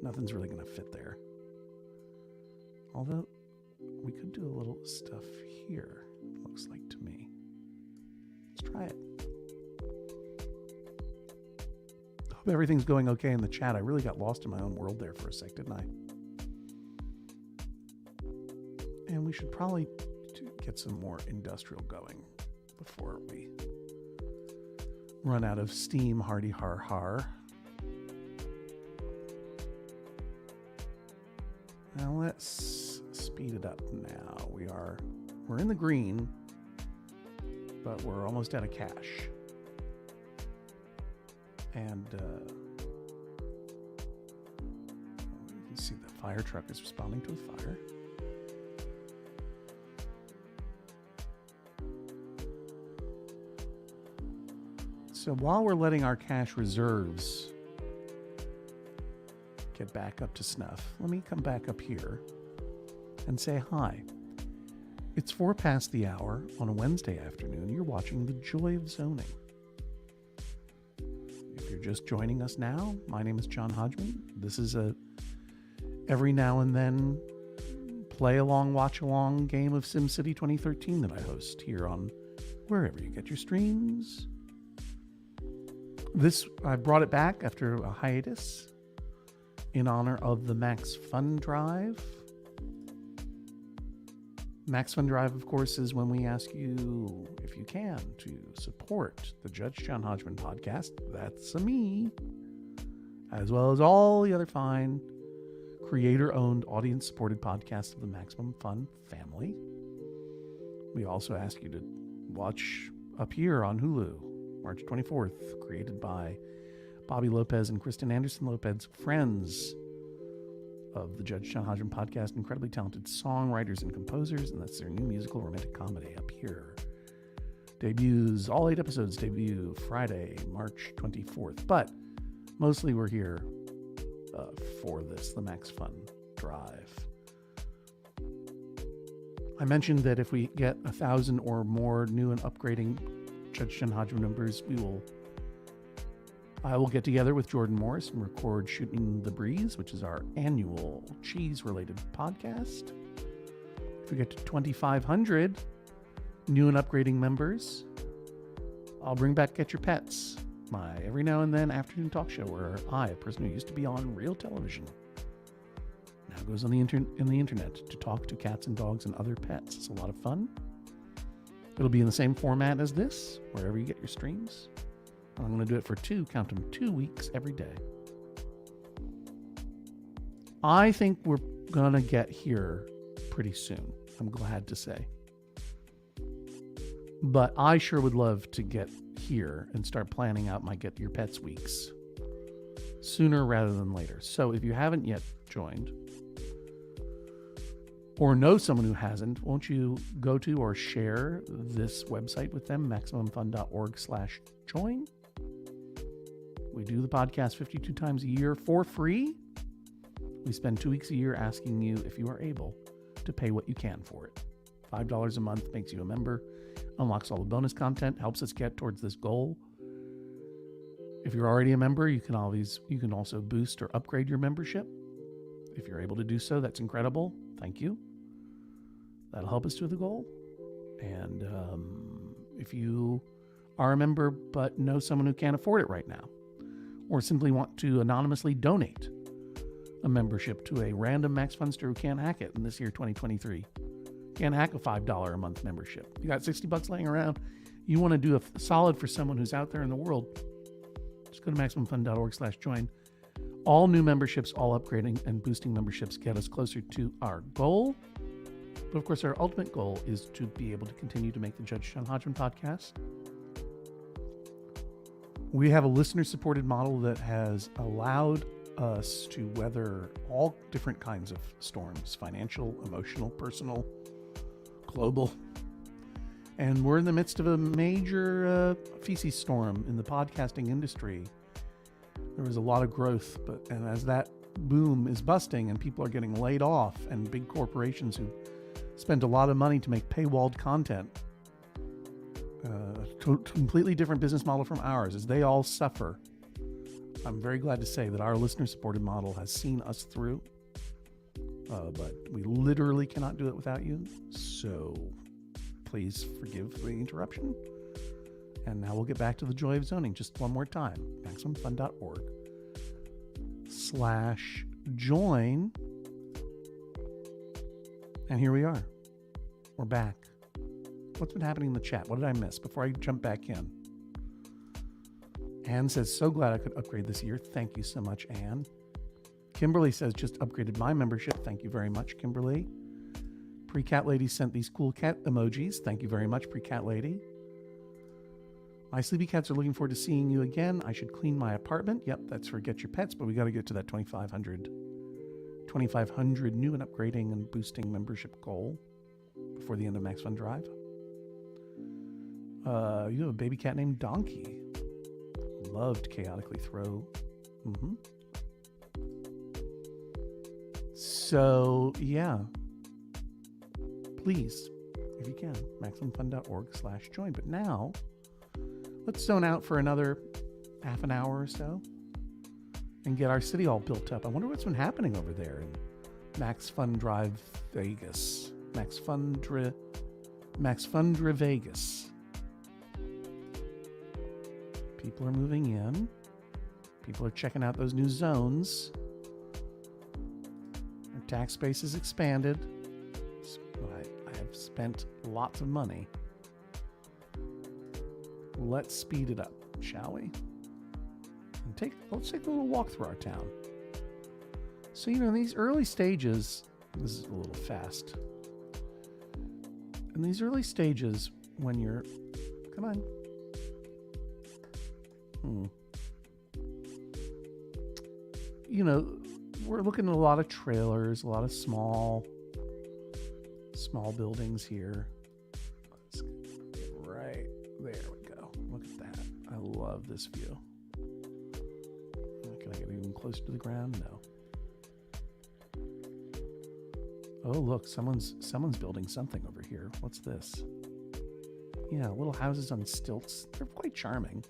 nothing's really going to fit there. Although we could do a little stuff here, it looks like to me. Let's try it. Hope everything's going okay in the chat. I really got lost in my own world there for a sec, didn't I? And we should probably get some more industrial going before we run out of steam. Hardy har har. Now let's speed it up now. We're in the green, but we're almost out of cash. And you can see the fire truck is responding to a fire. So while we're letting our cash reserves get back up to snuff, let me come back up here and say hi. It's 4 past the hour on a Wednesday afternoon. You're watching The Joy of Zoning. If you're just joining us now, my name is John Hodgman. This is a every now and then play along, watch along game of SimCity 2013 that I host here on wherever you get your streams. I brought it back after a hiatus in honor of the Max Fun Drive. Max Fun Drive, of course, is when we ask you, if you can, to support the Judge John Hodgman podcast. That's a me. As well as all the other fine creator-owned, audience-supported podcasts of the Maximum Fun family. We also ask you to watch Up Here on Hulu. March 24th, created by Bobby Lopez and Kristen Anderson Lopez, friends of the Judge John Hodgman podcast, incredibly talented songwriters and composers, and that's their new musical romantic comedy, Up Here. Debuts, all 8 episodes debut Friday, March 24th, but mostly we're here for this, the Max Fun Drive. I mentioned that if we get 1,000 or more new and upgrading Judge John Hodgman members, I will get together with Jordan Morris and record Shooting the Breeze, which is our annual cheese-related podcast. If we get to 2,500 new and upgrading members, I'll bring back Get Your Pets, my every now and then afternoon talk show where I, a person who used to be on real television, now goes on the internet to talk to cats and dogs and other pets. It's a lot of fun. It'll be in the same format as this, wherever you get your streams. I'm going to do it for 2 weeks every day. I think we're going to get here pretty soon, I'm glad to say. But I sure would love to get here and start planning out my Get Your Pets weeks sooner rather than later. So if you haven't yet joined, or know someone who hasn't, won't you go to or share this website with them, MaximumFun.org/join. We do the podcast 52 times a year for free. We spend 2 weeks a year asking you if you are able to pay what you can for it. $5 a month makes you a member, unlocks all the bonus content, helps us get towards this goal. If you're already a member, you can also boost or upgrade your membership. If you're able to do so, that's incredible. Thank you. That'll help us to the goal. And if you are a member but know someone who can't afford it right now, or simply want to anonymously donate a membership to a random Max Funster who can't hack it in this year, 2023, can't hack a $5 a month membership. You got $60 laying around. You want to do a solid for someone who's out there in the world. Just go to MaximumFun.org/join. All new memberships, all upgrading and boosting memberships get us closer to our goal. But of course, our ultimate goal is to be able to continue to make the Judge John Hodgman podcast. We have a listener-supported model that has allowed us to weather all different kinds of storms: financial, emotional, personal, global. And we're in the midst of a major feces storm in the podcasting industry. There was a lot of growth, and as that boom is busting and people are getting laid off, and big corporations who spend a lot of money to make paywalled content, completely different business model from ours, as they all suffer, I'm very glad to say that our listener-supported model has seen us through, but we literally cannot do it without you. So please forgive the interruption. And now we'll get back to the joy of zoning just one more time. MaximumFun.org/join. And here we are. We're back. What's been happening in the chat? What did I miss before I jump back in? Anne says, so glad I could upgrade this year. Thank you so much, Anne. Kimberly says, just upgraded my membership. Thank you very much, Kimberly. Pre-Cat Lady sent these cool cat emojis. Thank you very much, Pre-Cat Lady. My sleepy cats are looking forward to seeing you again. I should clean my apartment. Yep, that's for Get Your Pets, but we got to get to that 2,500 new and upgrading and boosting membership goal before the end of Max Fun Drive. You have a baby cat named Donkey. Loved chaotically throw. So, yeah. Please, if you can, MaximumFun.org/join. But now, let's zone out for another half an hour or so and get our city all built up. I wonder what's been happening over there in Max Fun Drive Vegas. Max Fundra Vegas. People are moving in. People are checking out those new zones. Our tax base is expanded. I have spent lots of money. Let's speed it up, shall we? And let's take a little walk through our town. So, in these early stages, this is a little fast. In these early stages, when you're, come on. We're looking at a lot of trailers, a lot of small buildings here. Let's get right there. We go. Look at that. I love this view. Can I get even closer to the ground? No. Oh, look, someone's building something over here. What's this? Yeah, little houses on stilts. They're quite charming.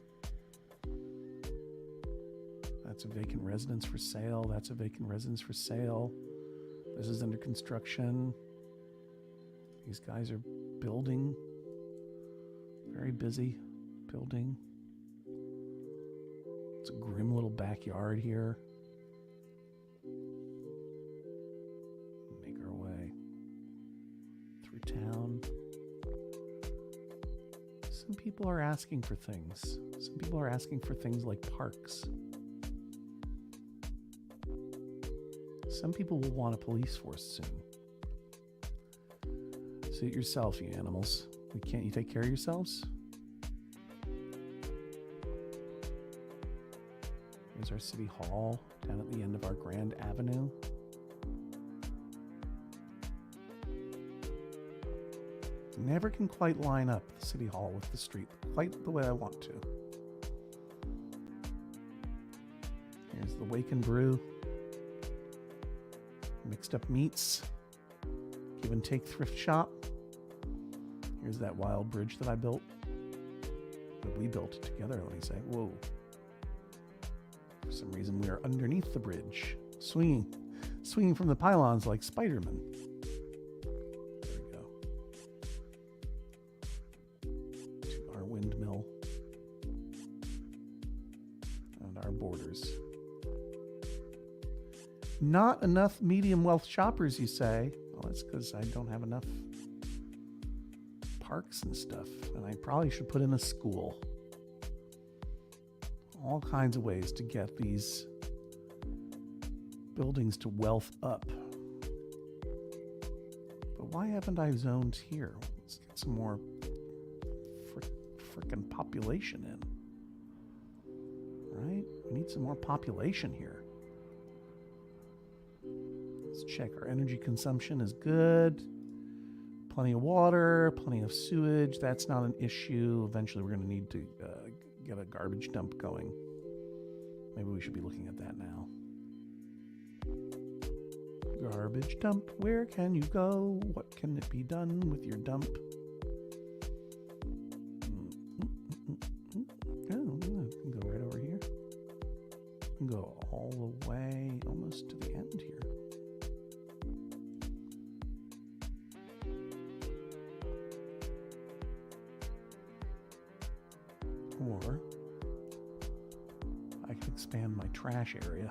That's a vacant residence for sale. That's a vacant residence for sale. This is under construction. These guys are building. Very busy building. It's a grim little backyard here. Make our way through town. Some people are asking for things. Some people are asking for things like parks. Some people will want a police force soon. Suit yourself, you animals. Can't you take care of yourselves? Here's our city hall down at the end of our Grand Avenue. Never can quite line up the city hall with the street quite the way I want to. Here's the Wake and Brew. Mixed up meats. Give and take thrift shop. Here's that wild bridge that I built. That we built together, let me say. Whoa. For some reason we are underneath the bridge. Swinging from the pylons like Spider-Man. There we go. To our windmill. And our borders. Not enough medium wealth shoppers, you say? Well, that's because I don't have enough parks and stuff. And I probably should put in a school. All kinds of ways to get these buildings to wealth up. But why haven't I zoned here? Let's get some more frickin' population in. Right? We need some more population here. Let's check. Our energy consumption is good. Plenty of water, plenty of sewage. That's not an issue. Eventually, we're going to need to get a garbage dump going. Maybe we should be looking at that now. Garbage dump. Where can you go? What can it be done with your dump? Oh, it can go right over here. It can go all the way almost to the end here. Or I can expand my trash area.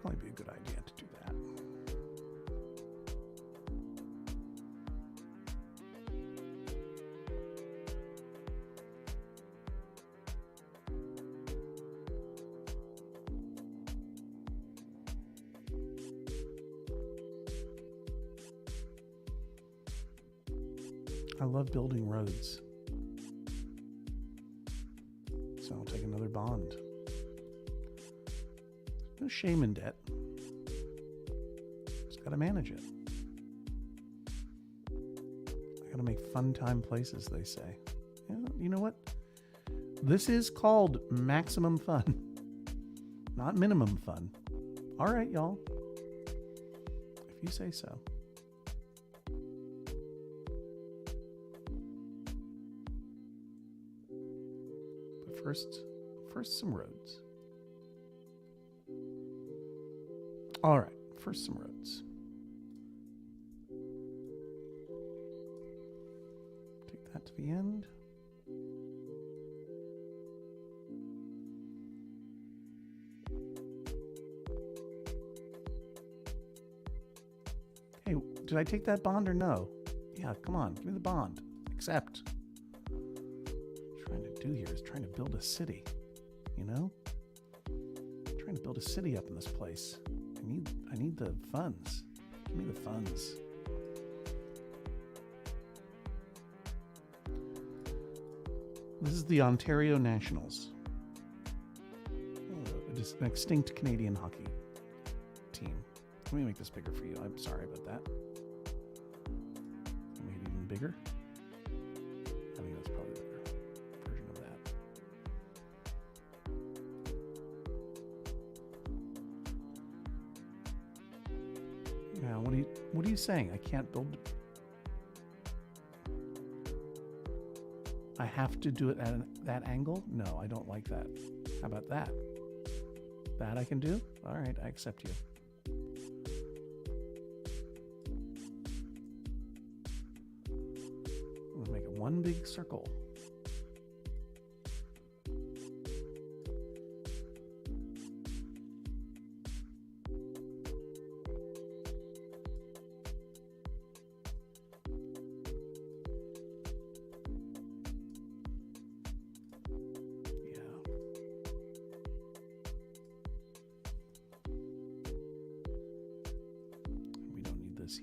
Probably be a good idea to do that. I love building roads. So I'll take another bond. No shame in debt. Just gotta manage it. I gotta make fun time places, they say. Yeah, you know what? This is called maximum fun, not minimum fun. All right, y'all. If you say so. But first some roads. All right, first some roads. Take that to the end. Hey, did I take that bond or no? Yeah, come on, give me the bond. Accept. What I'm trying to do here is trying to build a city, you know? I'm trying to build a city up in this place. I need the funds. Give me the funds. This is the Ontario Nationals. It is an extinct Canadian hockey team. Let me make this bigger for you. I'm sorry about that. Make it even bigger. I think that's probably a better version of that. Now, what are you saying? I can't build. I have to do it at that angle? No, I don't like that. How about that? That I can do? All right, I accept you. I'm gonna make it one big circle.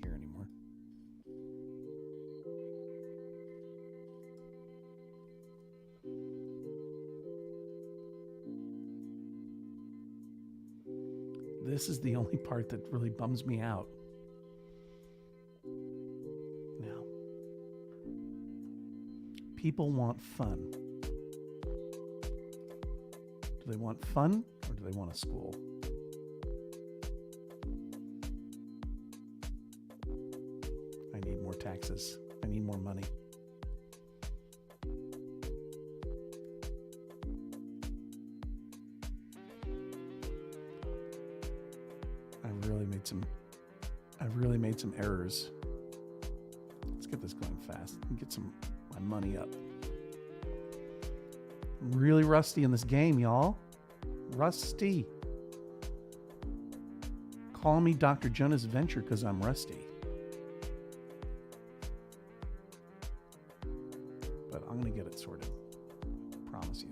Here anymore. This is the only part that really bums me out. Now, people want fun. Do they want fun or do they want a school? Taxes. I need more money. I've really made some errors. Let's get this going fast and get my money up. I'm really rusty in this game, y'all. Rusty. Call me Dr. Jonah's Adventure because I'm rusty. I'm going to get it sorted. Promise you.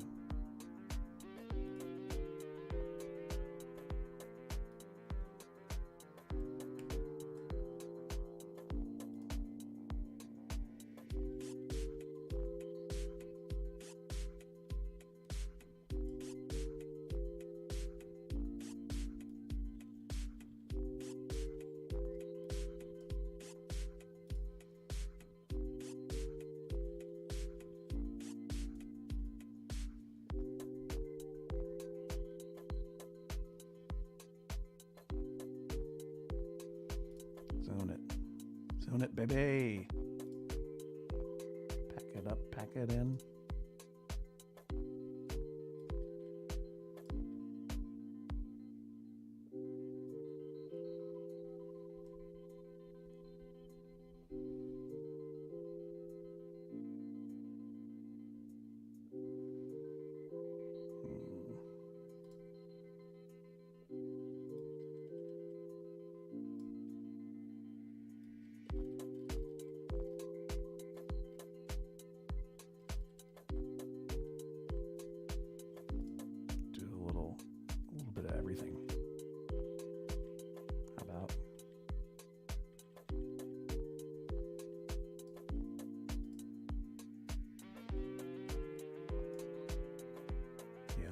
Zone it. Zone it, baby. Pack it up, pack it in. Everything. How about? Yeah.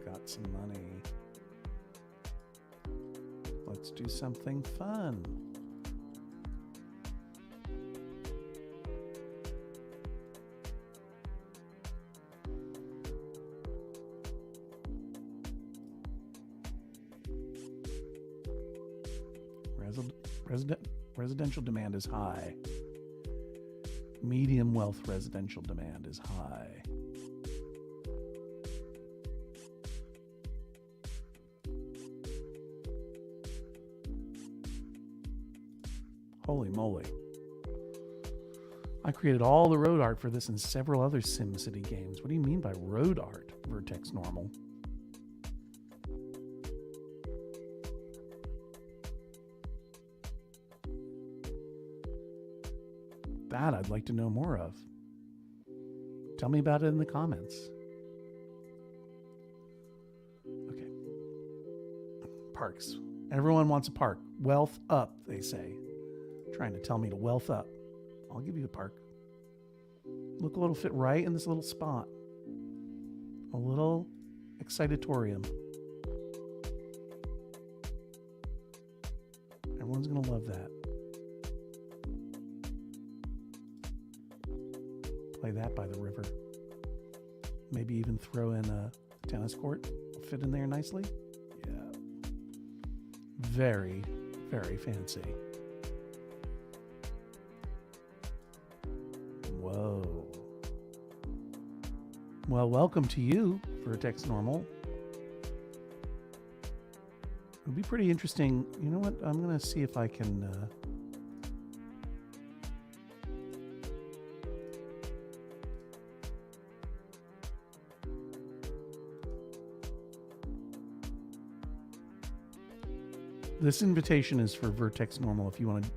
Got some money. Let's do something fun. Residential demand is high. Medium wealth residential demand is high. Holy moly. I created all the road art for this and several other SimCity games. What do you mean by road art, Vertex Normal? That I'd like to know more of. Tell me about it in the comments. Okay. Parks. Everyone wants a park. Wealth up, they say. Trying to tell me to wealth up. I'll give you a park. Look, it'll fit right in this little spot. A little excitatorium. Everyone's gonna love that. Play that by the river. Maybe even throw in a tennis court. It'll fit in there nicely. Yeah. Very, very fancy. Whoa. Well, welcome to you, Vertex Normal. It'll be pretty interesting. You know what? I'm going to see if I can... This invitation is for Vertex Normal if you want to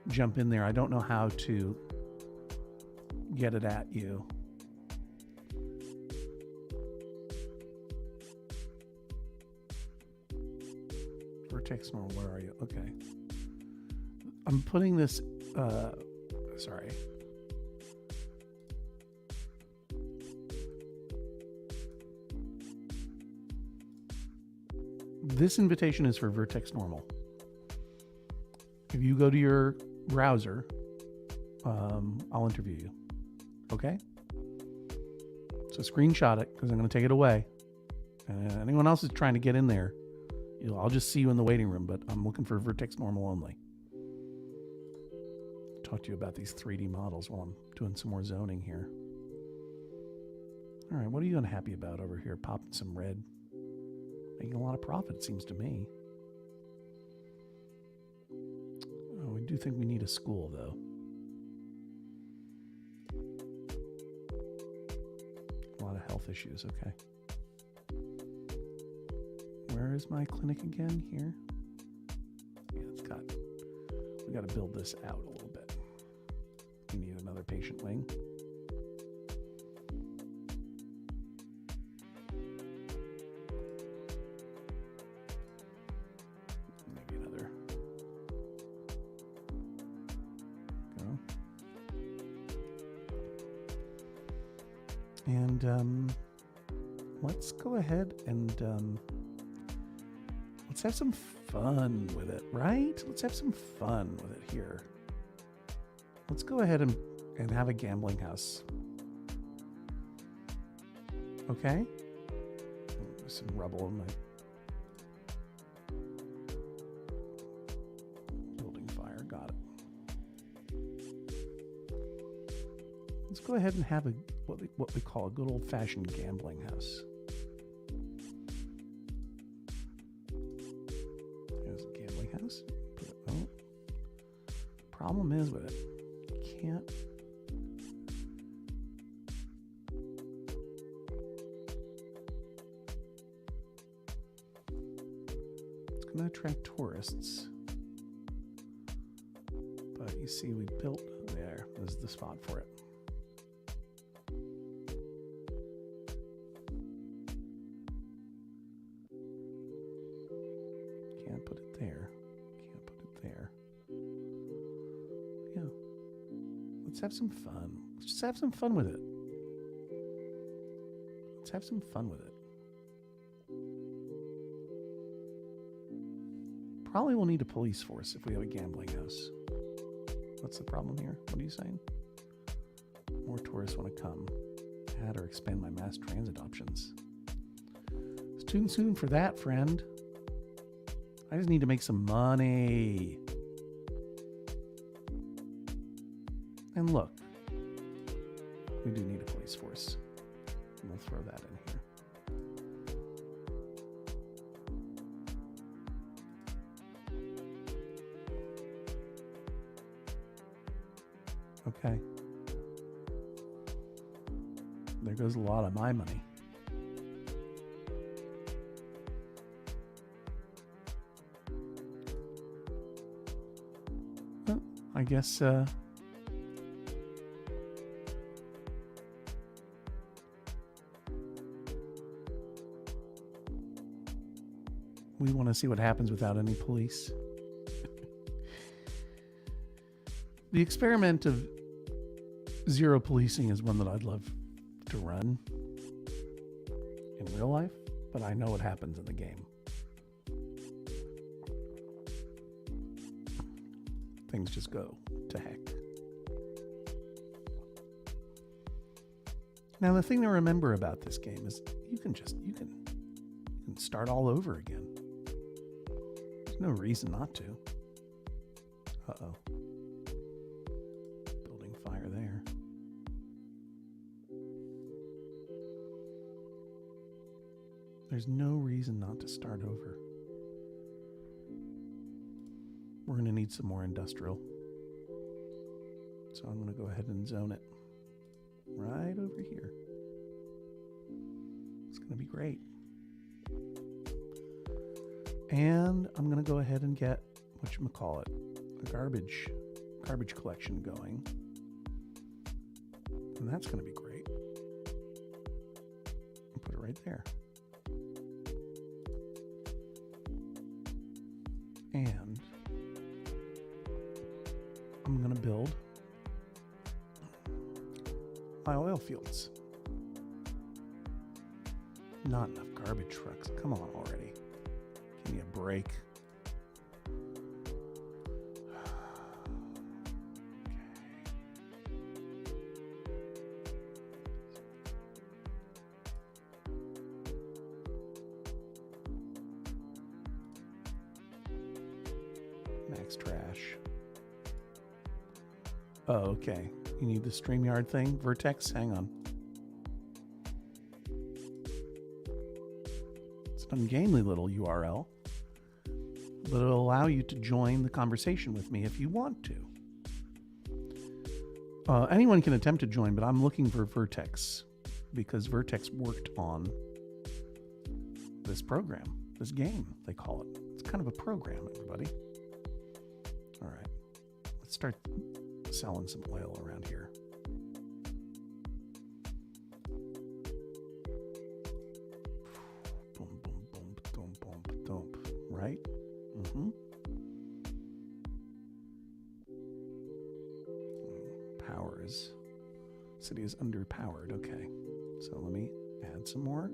jump in there. I don't know how to get it at you. Vertex Normal, where are you? Okay. I'm putting this, sorry. This invitation is for Vertex Normal. If you go to your browser, I'll interview you. Okay? So screenshot it because I'm going to take it away. And anyone else is trying to get in there, I'll just see you in the waiting room, but I'm looking for Vertex Normal only. Talk to you about these 3D models while I'm doing some more zoning here. All right, what are you unhappy about over here? Popping some red. Making a lot of profit, it seems to me. Oh, we do think we need a school, though. lot of health issues. Okay. Where is my clinic again? Here. Yeah, we got to build this out a little bit. We need another patient wing. Maybe another. Go. And let's go ahead and let's have some fun with it, right? Let's have some fun with it here. Let's go ahead and have a gambling house. Okay? There's some rubble in my building fire. Got it. Let's go ahead and have what we call a good old-fashioned gambling house. There's a gambling house. Problem is with it, you can't. It's going to attract tourists. But you see, we built there. This is the spot for it. Can't put it there. Can't put it there. Yeah. Let's have some fun. Let's just have some fun with it. Let's have some fun with it. Probably will need a police force if we have a gambling house. What's the problem here? What are you saying? More tourists want to come. Add or expand my mass transit options. It's too soon for that, friend. I just need to make some money. And look, we do need a police force. And we'll throw that in here. Okay. There goes a lot of my money. Well, I guess we want to see what happens without any police. The experiment of zero policing is one that I'd love to run in real life, but I know what happens in the game. Things just go to heck. Now, the thing to remember about this game is you can start all over again. There's no reason not to. Uh-oh. Building fire there. There's no reason not to start over. We're going to need some more industrial. So I'm going to go ahead and zone it right over here. It's going to be great. And I'm going to go ahead and get, whatchamacallit, a garbage collection going. And that's going to be great. And put it right there. And I'm going to build my oil fields. Not enough garbage trucks. Come on already. Give me a break. Max trash. Oh, okay. You need the StreamYard thing? Vertex? Hang on. It's an ungainly little URL, but it'll allow you to join the conversation with me if you want to. Anyone can attempt to join, but I'm looking for Vertex. because Vertex worked on this program, this game, they call it. It's kind of a program, everybody. All right, let's start selling some oil around here. Boom, boom, boom, boom, boom, boom, right? Mm-hmm. Power is, city is underpowered. Okay, so let me add some more.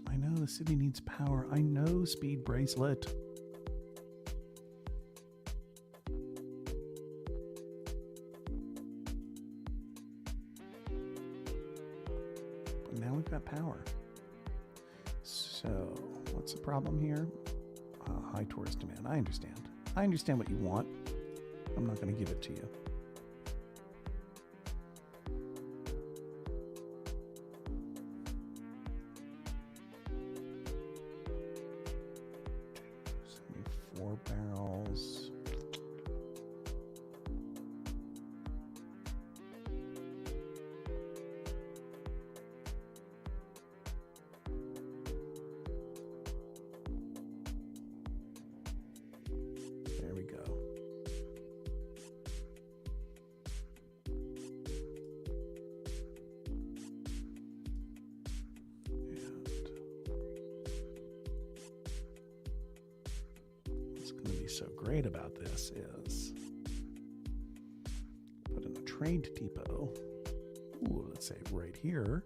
I know the city needs power. I know, Speed Bracelet. Now we've got power. So what's the problem here? High tourist demand. I understand. I understand what you want. I'm not going to give it to you. Four barrels. There we go. What's going to be so great about this is put in a trade depot. Ooh, let's say right here.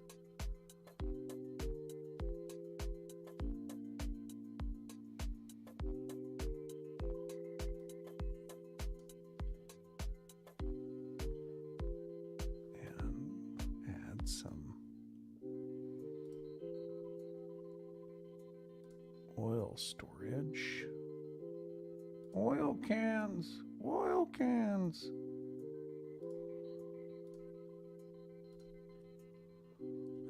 Some oil storage. Oil cans. Oil cans.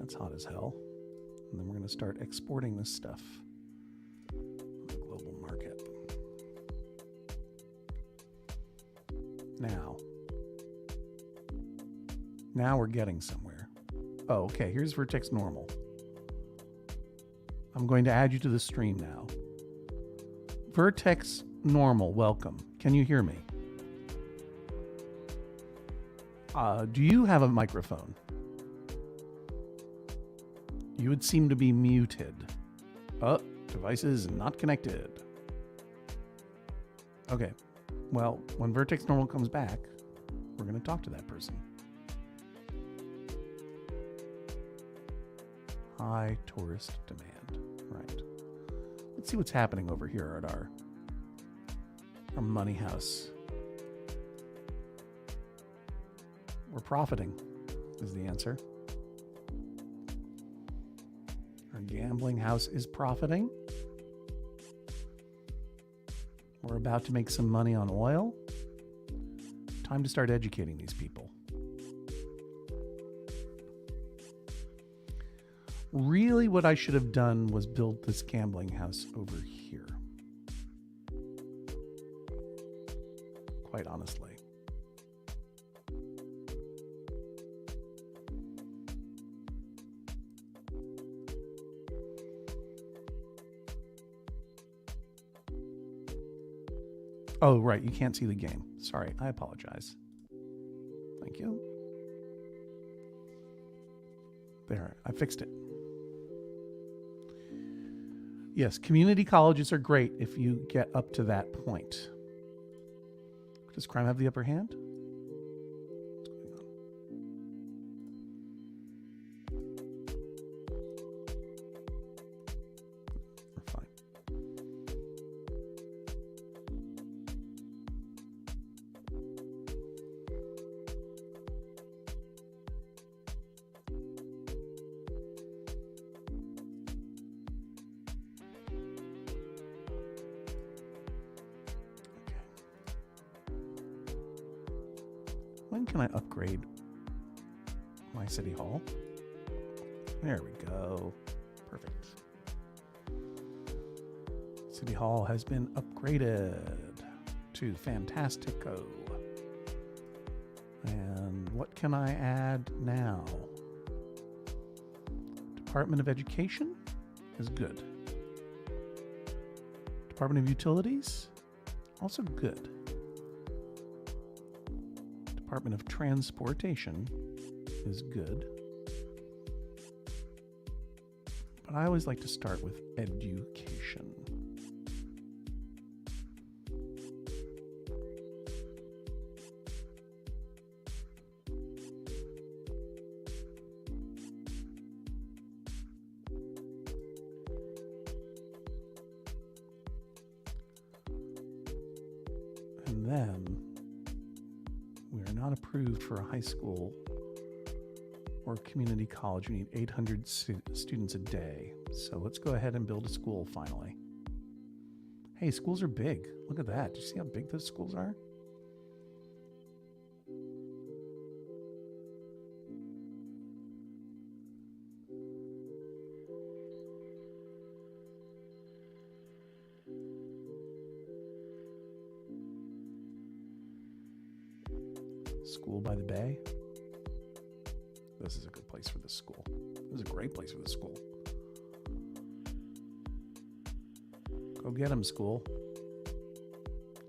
That's hot as hell. And then we're going to start exporting this stuff on the global market. Now we're getting somewhere. Oh, okay, here's Vertex Normal. I'm going to add you to the stream now. Vertex Normal, welcome. Can you hear me? Do you have a microphone? You would seem to be muted. Oh, devices not connected. Okay, well, when Vertex Normal comes back, we're going to talk to that person. High tourist demand. Right. Let's see what's happening over here at our money house. We're profiting, is the answer. Our gambling house is profiting. We're about to make some money on oil. Time to start educating these people. Really, what I should have done was build this gambling house over here. Quite honestly. Oh, right, you can't see the game. Sorry, I apologize. Thank you. There, I fixed it. Yes, community colleges are great if you get up to that point. Does crime have the upper hand? What's going on? We're fine. When can I upgrade my city hall? There we go. Perfect. City hall has been upgraded to Fantastico. And what can I add now? Department of Education is good. Department of Utilities, also good. Department of Transportation is good. But I always like to start with education. And then we are not approved for a high school or community college. We need 800 students a day. So let's go ahead and build a school finally. Hey, schools are big. Look at that. Do you see how big those schools are? School by the bay. This is a good place for this school. This is a great place for this school. Go get them, school.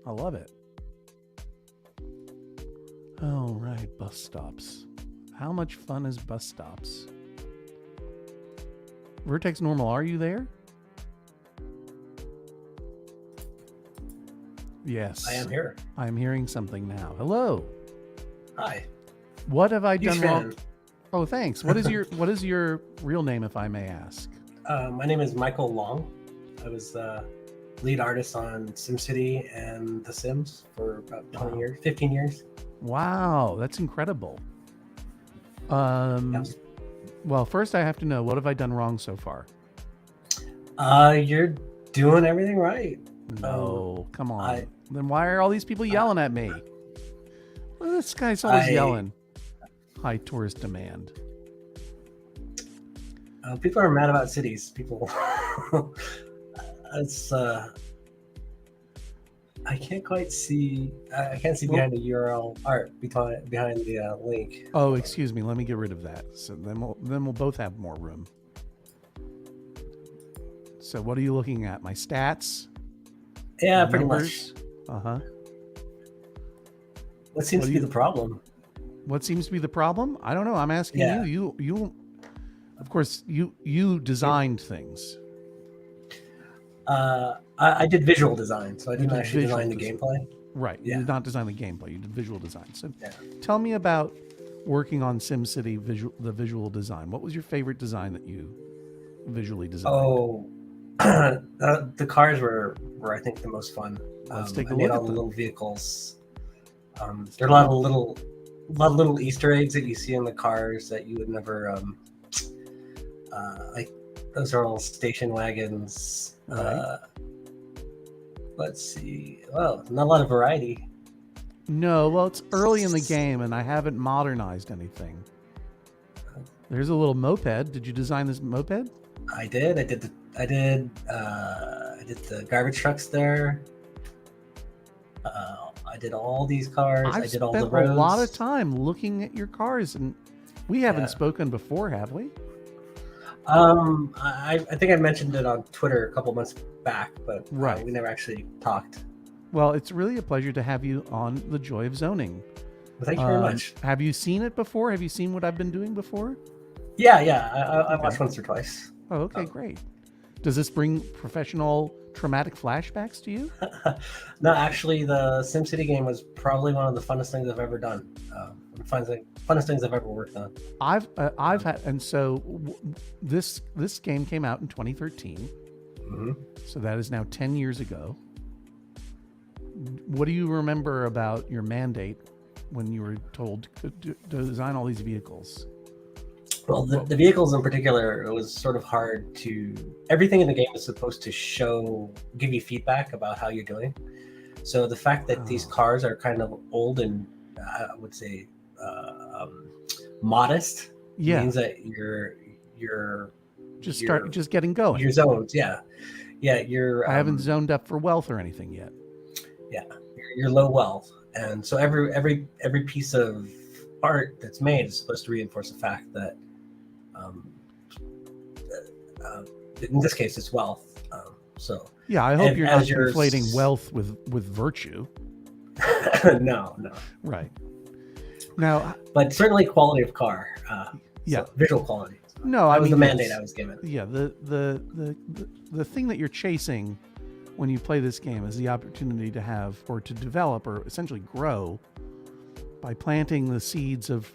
I love it. All right, bus stops. How much fun is bus stops? Vertex Normal, are you there? Yes. I am here. I'm hearing something now. Hello. Hi. What have I done Huge wrong? fan. Oh, thanks. What is your real name, if I may ask? My name is Michael Long. I was the lead artist on SimCity and The Sims for about 20 years, 15 years. Wow, that's incredible. Well, first I have to know, what have I done wrong so far? You're doing everything right. No, come on. Then why are all these people yelling at me? Well, this guy's always yelling. High tourist demand. People are mad about cities. People, it's I can't quite see. I can't see behind the URL art behind the link. Oh, excuse me. Let me get rid of that. So then we'll both have more room. So what are you looking at? My stats? Yeah, My pretty numbers? much. Uh-huh. What seems to be the problem? What seems to be the problem? I don't know. I'm asking you. You of course you designed things. I did visual design, so I didn't actually design the gameplay. Right. Yeah. You did not design the gameplay. You did visual design. So tell me about working on SimCity the visual design. What was your favorite design that you visually designed? Oh, the cars were I think the most fun. Let's take a I look made all at the them. little vehicles. There are a lot of little Easter eggs that you see in the cars that you would never like. Those are all station wagons. Right. Let's see. Well, not a lot of variety. No, well, it's early in the game, and I haven't modernized anything. There's a little moped. Did you design this moped? I did. I did the garbage trucks there. I did all these cars. I did all the roads. I've spent a lot of time looking at your cars, and we haven't spoken before, have we? I think I mentioned it on Twitter a couple months back, but we never actually talked. Well, it's really a pleasure to have you on The Joy of Zoning. Well, thank you very much. Have you seen it before? Have you seen what I've been doing before? Yeah. I watched once or twice. Oh, okay, great. Does this bring professional traumatic flashbacks to you? No, actually, the SimCity game was probably one of the funnest things I've ever done. Funnest things I've ever worked on. I've had, and so this game came out in 2013. Mm-hmm. So that is now 10 years ago. What do you remember about your mandate when you were told to design all these vehicles? Well, the vehicles in particular, it was sort of hard to. Everything in the game is supposed to give you feedback about how you're doing. So the fact that these cars are kind of old and I would say modest. Yeah. Means that you're just getting going. your zones. Yeah. You're I haven't zoned up for wealth or anything yet. Yeah, you're low wealth, and so every piece of art that's made is supposed to reinforce the fact that um, in this case it's wealth. So yeah, I hope you're not yours... conflating wealth with virtue. No. Right. Now, but certainly quality of car. Yeah, so visual quality. No, that was the mandate I was given. Yeah, the thing that you're chasing when you play this game is the opportunity to have, or to develop, or essentially grow by planting the seeds of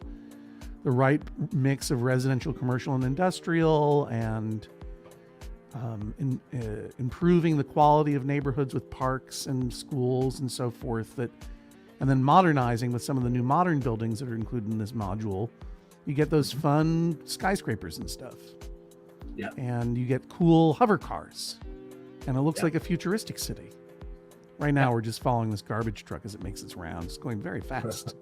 the right mix of residential, commercial, and industrial, and improving the quality of neighborhoods with parks and schools and so forth, and then modernizing with some of the new modern buildings that are included in this module. You get those fun skyscrapers and stuff. Yeah. And you get cool hover cars. And it looks like a futuristic city. Right now, we're just following this garbage truck as it makes its rounds. It's going very fast.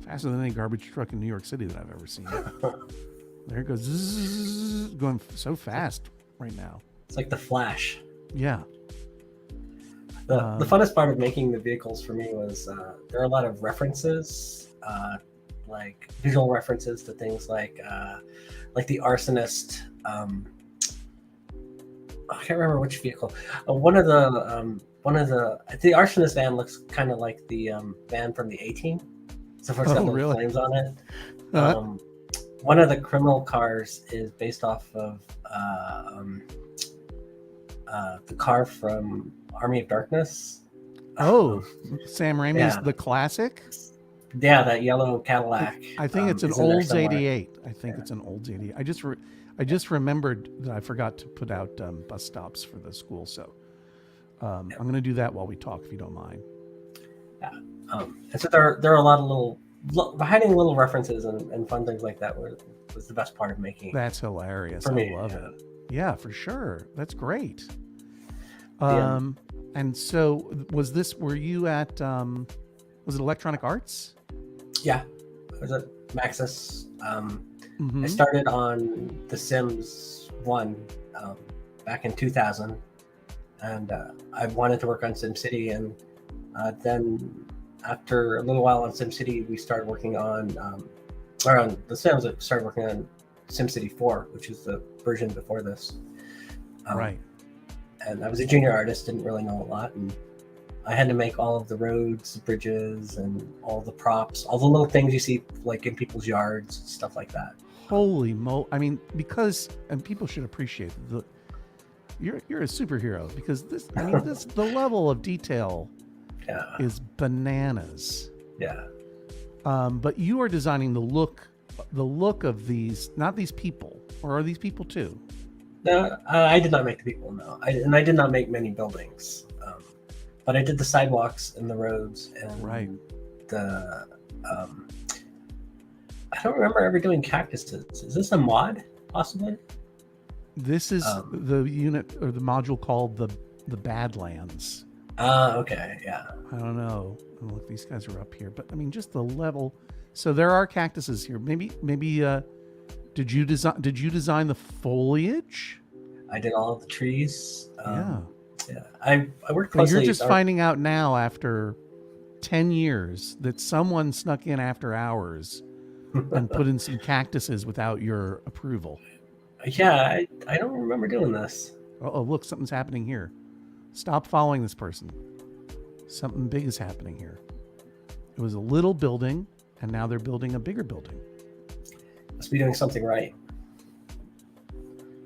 Faster than any garbage truck in New York City that I've ever seen. There it goes. Zzz, going so fast right now. It's like the Flash. Yeah. The funnest part of making the vehicles for me was there are a lot of references, like visual references to things like the Arsonist. I can't remember which vehicle. One of the Arsonist van looks kind of like the van from the A-Team. So for example, really? Flames on it. One of the criminal cars is based off of the car from Army of Darkness. Oh, Sam Raimi's The Classic? Yeah, that yellow Cadillac. I think it's an Olds 88. I think it's an Olds 88. I just remembered that I forgot to put out bus stops for the school, so I'm going to do that while we talk, if you don't mind. Yeah, and so there are a lot of hiding little references and fun things like that was the best part of making. That's hilarious. I love it. Yeah, for sure. That's great. And so were you at, was it Electronic Arts? Yeah, I was at Maxis. I started on The Sims 1 back in 2000, and I wanted to work on SimCity, and then after a little while on SimCity, we started working on, or on The Sims, I started working on SimCity 4, which is the version before this. Right. And I was a junior artist, didn't really know a lot, and I had to make all of the roads, bridges, and all the props, all the little things you see like in people's yards, stuff like that. Holy I mean, and people should appreciate you're a superhero, because the level of detail is bananas. Yeah. But you are designing the look of these, not these people, or are these people too? No, I did not make the people, no. I did not make many buildings. But I did the sidewalks and the roads and the I don't remember ever doing cactuses. Is this a mod, possibly? This is the unit or the module called the Badlands. Okay, yeah. I don't know. Look, these guys are up here, but I mean, just the level. So there are cactuses here. Maybe. Did you design the foliage? I did all of the trees. Yeah. I worked closely. You're just finding out now after 10 years that someone snuck in after hours and put in some cactuses without your approval. Yeah, I don't remember doing this. Oh, look, something's happening here. Stop following this person. Something big is happening here. It was a little building, and now they're building a bigger building. Must be doing something right.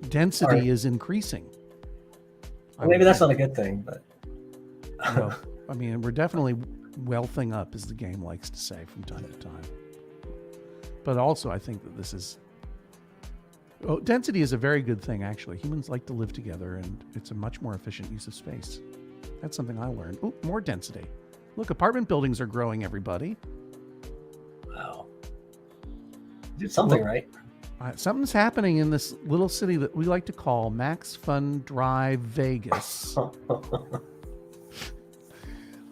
Density is increasing. Well, maybe that's not a good thing, but... Well, I mean, we're definitely wealthing up, as the game likes to say from time to time. But also, I think that this is... density is a very good thing, actually. Humans like to live together, and it's a much more efficient use of space. That's something I learned. Oh, more density. Look, apartment buildings are growing, everybody. Wow. Did something right. Something's happening in this little city that we like to call Max Fun Drive Vegas.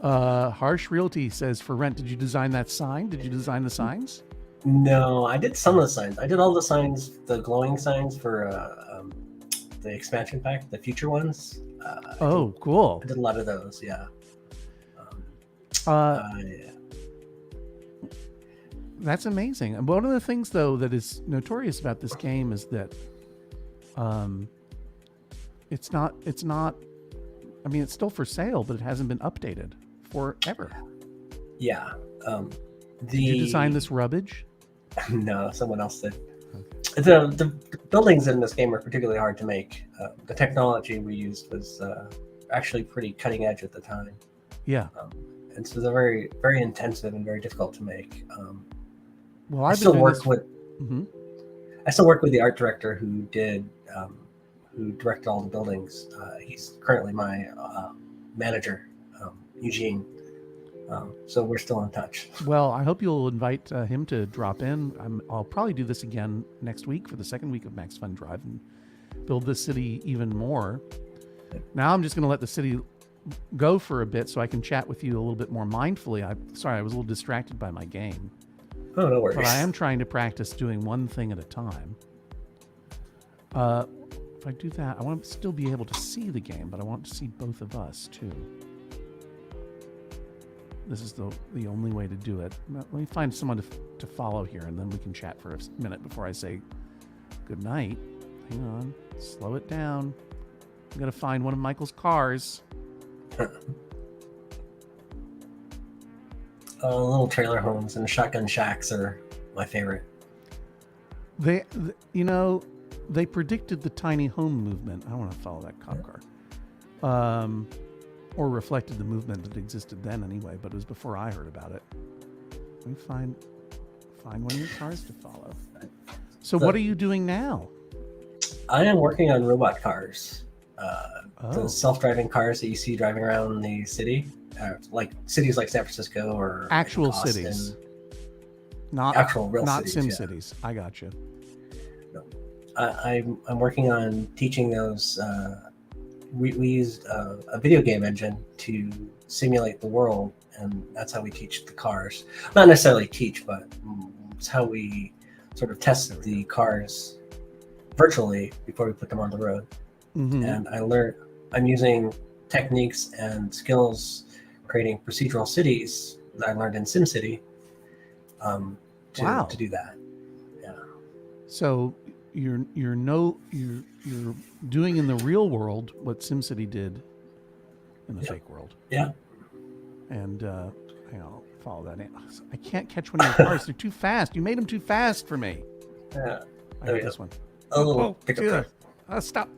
Harsh Realty says for rent. Did you design that sign? Did you design the signs? No, I did some of the signs. I did all the signs, the glowing signs for the expansion pack, the future ones. Cool. I did a lot of those. Yeah. Yeah. That's amazing. And one of the things, though, that is notorious about this game is that it's not. I mean, it's still for sale, but it hasn't been updated forever. Yeah. Did you design this rubbish? No, someone else did. Okay. The buildings in this game are particularly hard to make. The technology we used was actually pretty cutting edge at the time. Yeah. And so they're very, very intensive and very difficult to make. Well, I still work with the art director who directed all the buildings. He's currently my manager, Eugene. So we're still in touch. Well, I hope you'll invite him to drop in. I'll probably do this again next week for the second week of Max Fun Drive and build this city even more. Now I'm just going to let the city go for a bit so I can chat with you a little bit more mindfully. Sorry, I was a little distracted by my game. Oh, no worries. But I am trying to practice doing one thing at a time. If I do that, I want to still be able to see the game, but I want to see both of us too. This is the only way to do it. Let me find someone to follow here, and then we can chat for a minute before I say good night. Hang on. Slow it down. I'm going to find one of Michael's cars. Little trailer homes and shotgun shacks are my favorite. They predicted the tiny home movement. I don't want to follow that cop car. Or reflected the movement that existed then anyway, but it was before I heard about it. Let me find one of your cars to follow. So what are you doing now? I am working on robot cars. The self-driving cars that you see driving around the city, like cities like San Francisco or actual cities, not actual real not cities, SimCities. I got you. No, I'm working on teaching those. We used a video game engine to simulate the world, and that's how we teach the cars. Not necessarily teach, but it's how we sort of test the cars virtually before we put them on the road. Mm-hmm. And I'm using techniques and skills creating procedural cities that I learned in SimCity to do that. Yeah. So you're doing in the real world what SimCity did in the fake world. Yeah. And hang on, I'll follow that in. I can't catch one of your cars. They're too fast. You made them too fast for me. Yeah. I got this one. Oh, pickup truck. Stop.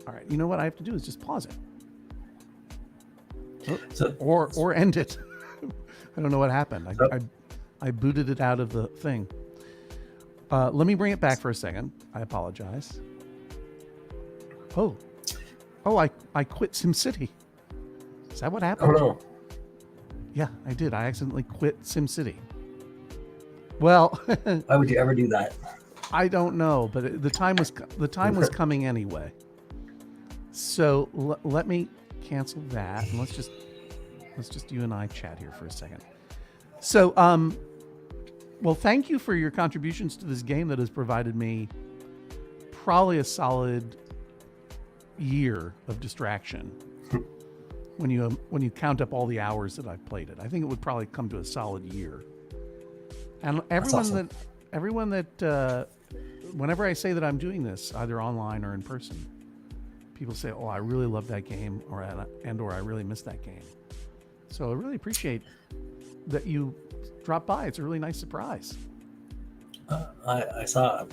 All right. You know what I have to do is just pause it. Or end it. I don't know what happened. I booted it out of the thing. Let me bring it back for a second. I apologize. Oh, I quit SimCity. Is that what happened? Oh, no. Yeah, I did. I accidentally quit SimCity. Well, why would you ever do that? I don't know, but the time was coming anyway. So let me cancel that, and let's just you and I chat here for a second. So, well, thank you for your contributions to this game that has provided me probably a solid year of distraction. when you count up all the hours that I've played it, I think it would probably come to a solid year. And everyone that whenever I say that I'm doing this, either online or in person, people say, "Oh, I really love that game," or I really miss that game. So I really appreciate that you dropped by. It's a really nice surprise. I saw.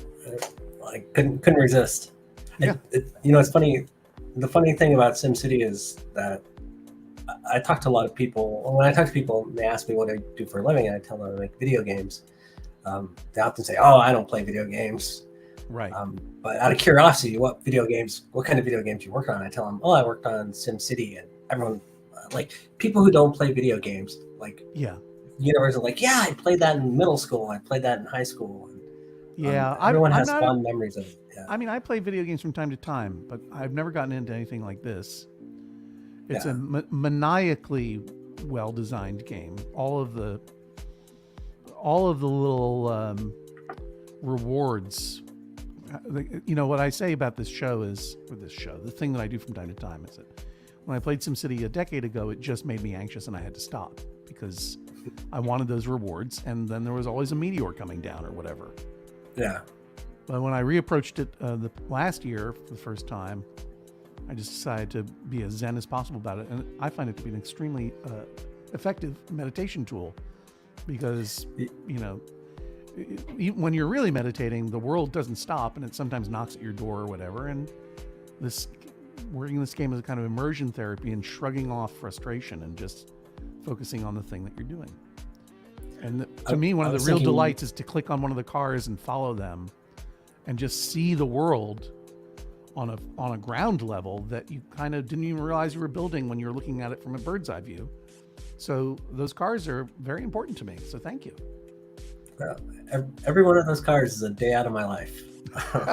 I couldn't resist. Yeah. It's funny. The funny thing about SimCity is that I talk to a lot of people. When I talk to people, they ask me what I do for a living, and I tell them I make video games. They often say, "Oh, I don't play video games." Right. But out of curiosity, what kind of video games you work on? I tell them, "Oh, I worked on SimCity," and everyone, like people who don't play video games, like universal, like I played that in middle school. I played that in high school. And, everyone has fond memories of it. Yeah. I mean, I play video games from time to time, but I've never gotten into anything like this. It's a maniacally well-designed game. All of the little rewards. You know, what I say about this show is, the thing that I do from time to time is that when I played SimCity a decade ago, it just made me anxious and I had to stop because I wanted those rewards, and then there was always a meteor coming down or whatever. Yeah. But when I reapproached it the last year for the first time, I just decided to be as zen as possible about it. And I find it to be an extremely effective meditation tool because, you know, when you're really meditating, the world doesn't stop and it sometimes knocks at your door or whatever. And working this game as a kind of immersion therapy and shrugging off frustration and just focusing on the thing that you're doing. And to me, one of the real delights is to click on one of the cars and follow them and just see the world on a ground level that you kind of didn't even realize you were building when you're looking at it from a bird's eye view. So those cars are very important to me. So thank you. Every one of those cars is a day out of my life.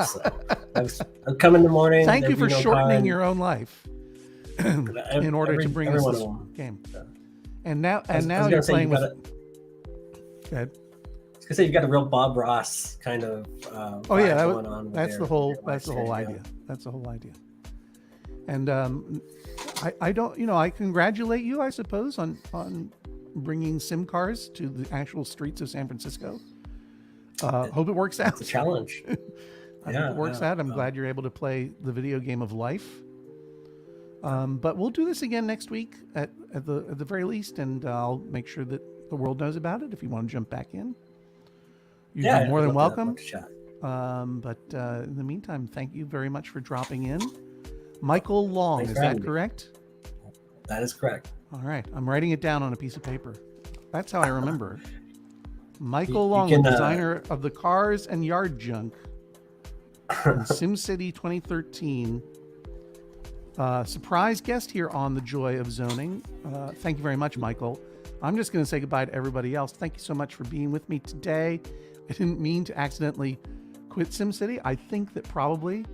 So I'd come in the morning. Thank you for shortening your own life in order to bring us this game. So. And now you're playing with. Go ahead. I was gonna say you've got a real Bob Ross kind of. Going on that's the whole idea. That's the whole idea. And I don't, you know, I congratulate you, I suppose, on bringing sim cars to the actual streets of San Francisco. Hope it works out. It's a challenge. I hope it works out. I'm glad you're able to play the video game of life. But we'll do this again next week at the very least, and I'll make sure that the world knows about it. If you want to jump back in, you'd be more than welcome. But in the meantime, thank you very much for dropping in. Michael Long, is that correct? That is correct. All right. I'm writing it down on a piece of paper. That's how I remember. Michael Long, the designer of the cars and yard junk in SimCity 2013. Surprise guest here on The Joy of Zoning. Thank you very much, Michael. I'm just going to say goodbye to everybody else. Thank you so much for being with me today. I didn't mean to accidentally quit SimCity. I think that probably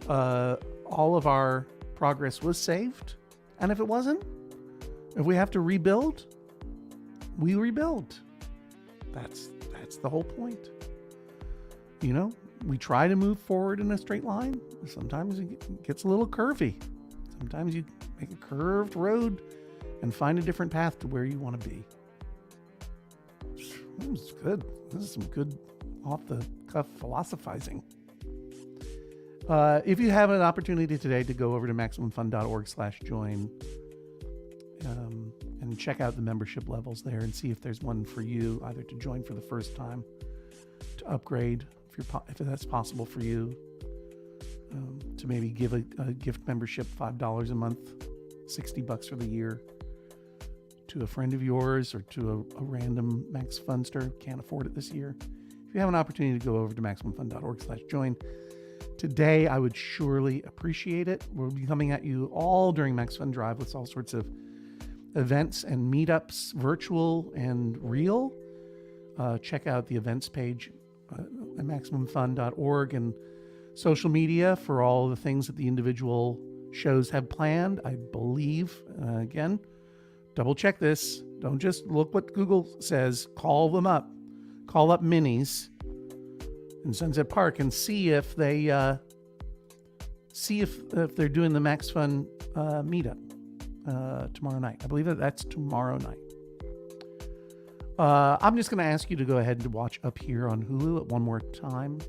all of our progress was saved. And if it wasn't, if we have to rebuild, we rebuild. That's the whole point. You know, we try to move forward in a straight line. Sometimes it gets a little curvy. Sometimes you make a curved road and find a different path to where you want to be. This is good. This is some good off-the-cuff philosophizing. If you have an opportunity today to go over to MaximumFun.org/join and check out the membership levels there and see if there's one for you, either to join for the first time, to upgrade if that's possible for you, to maybe give a gift membership, $5 a month, $60 for the year, to a friend of yours or to a random Max Funster who can't afford it this year. If you have an opportunity to go over to MaximumFun.org/join today, I would surely appreciate it. We'll be coming at you all during Max Fun Drive with all sorts of events and meetups, virtual and real. Check out the events page at MaximumFun.org and social media for all the things that the individual shows have planned. I believe, again, double check this. Don't just look what Google says. Call them up. Call up Minis in Sunset Park and see if they if they're doing the Max Fun meetup tomorrow night. I believe that's tomorrow night. I'm just going to ask you to go ahead and watch Up Here on Hulu one more time.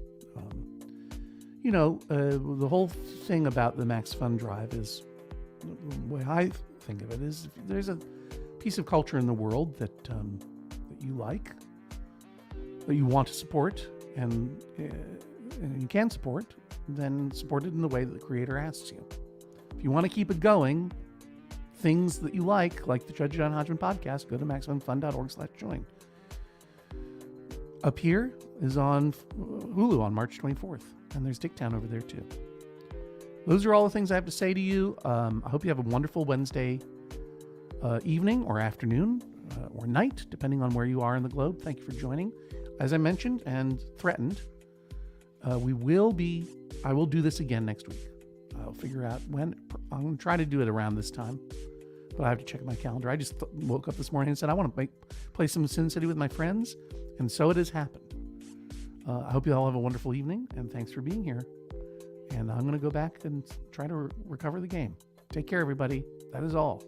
The whole thing about the Max Fun Drive is, the way I think of it is, if there's a piece of culture in the world that you like, that you want to support, and you can support, then support it in the way that the creator asks you. If you want to keep it going, things that you like the Judge John Hodgman podcast, go to MaximumFun.org/join. Up Here is on Hulu on March 24th, and there's Dicktown over there too. Those are all the things I have to say to you. I hope you have a wonderful Wednesday evening or afternoon or night, depending on where you are in the globe. Thank you for joining. As I mentioned and threatened, I will do this again next week. I'll figure out when. I'm going to try to do it around this time. but I have to check my calendar. I just woke up this morning and said I want to play some SimCity with my friends, and so it has happened. I hope you all have a wonderful evening, and thanks for being here. And I'm going to go back and try to recover the game. Take care, everybody. That is all.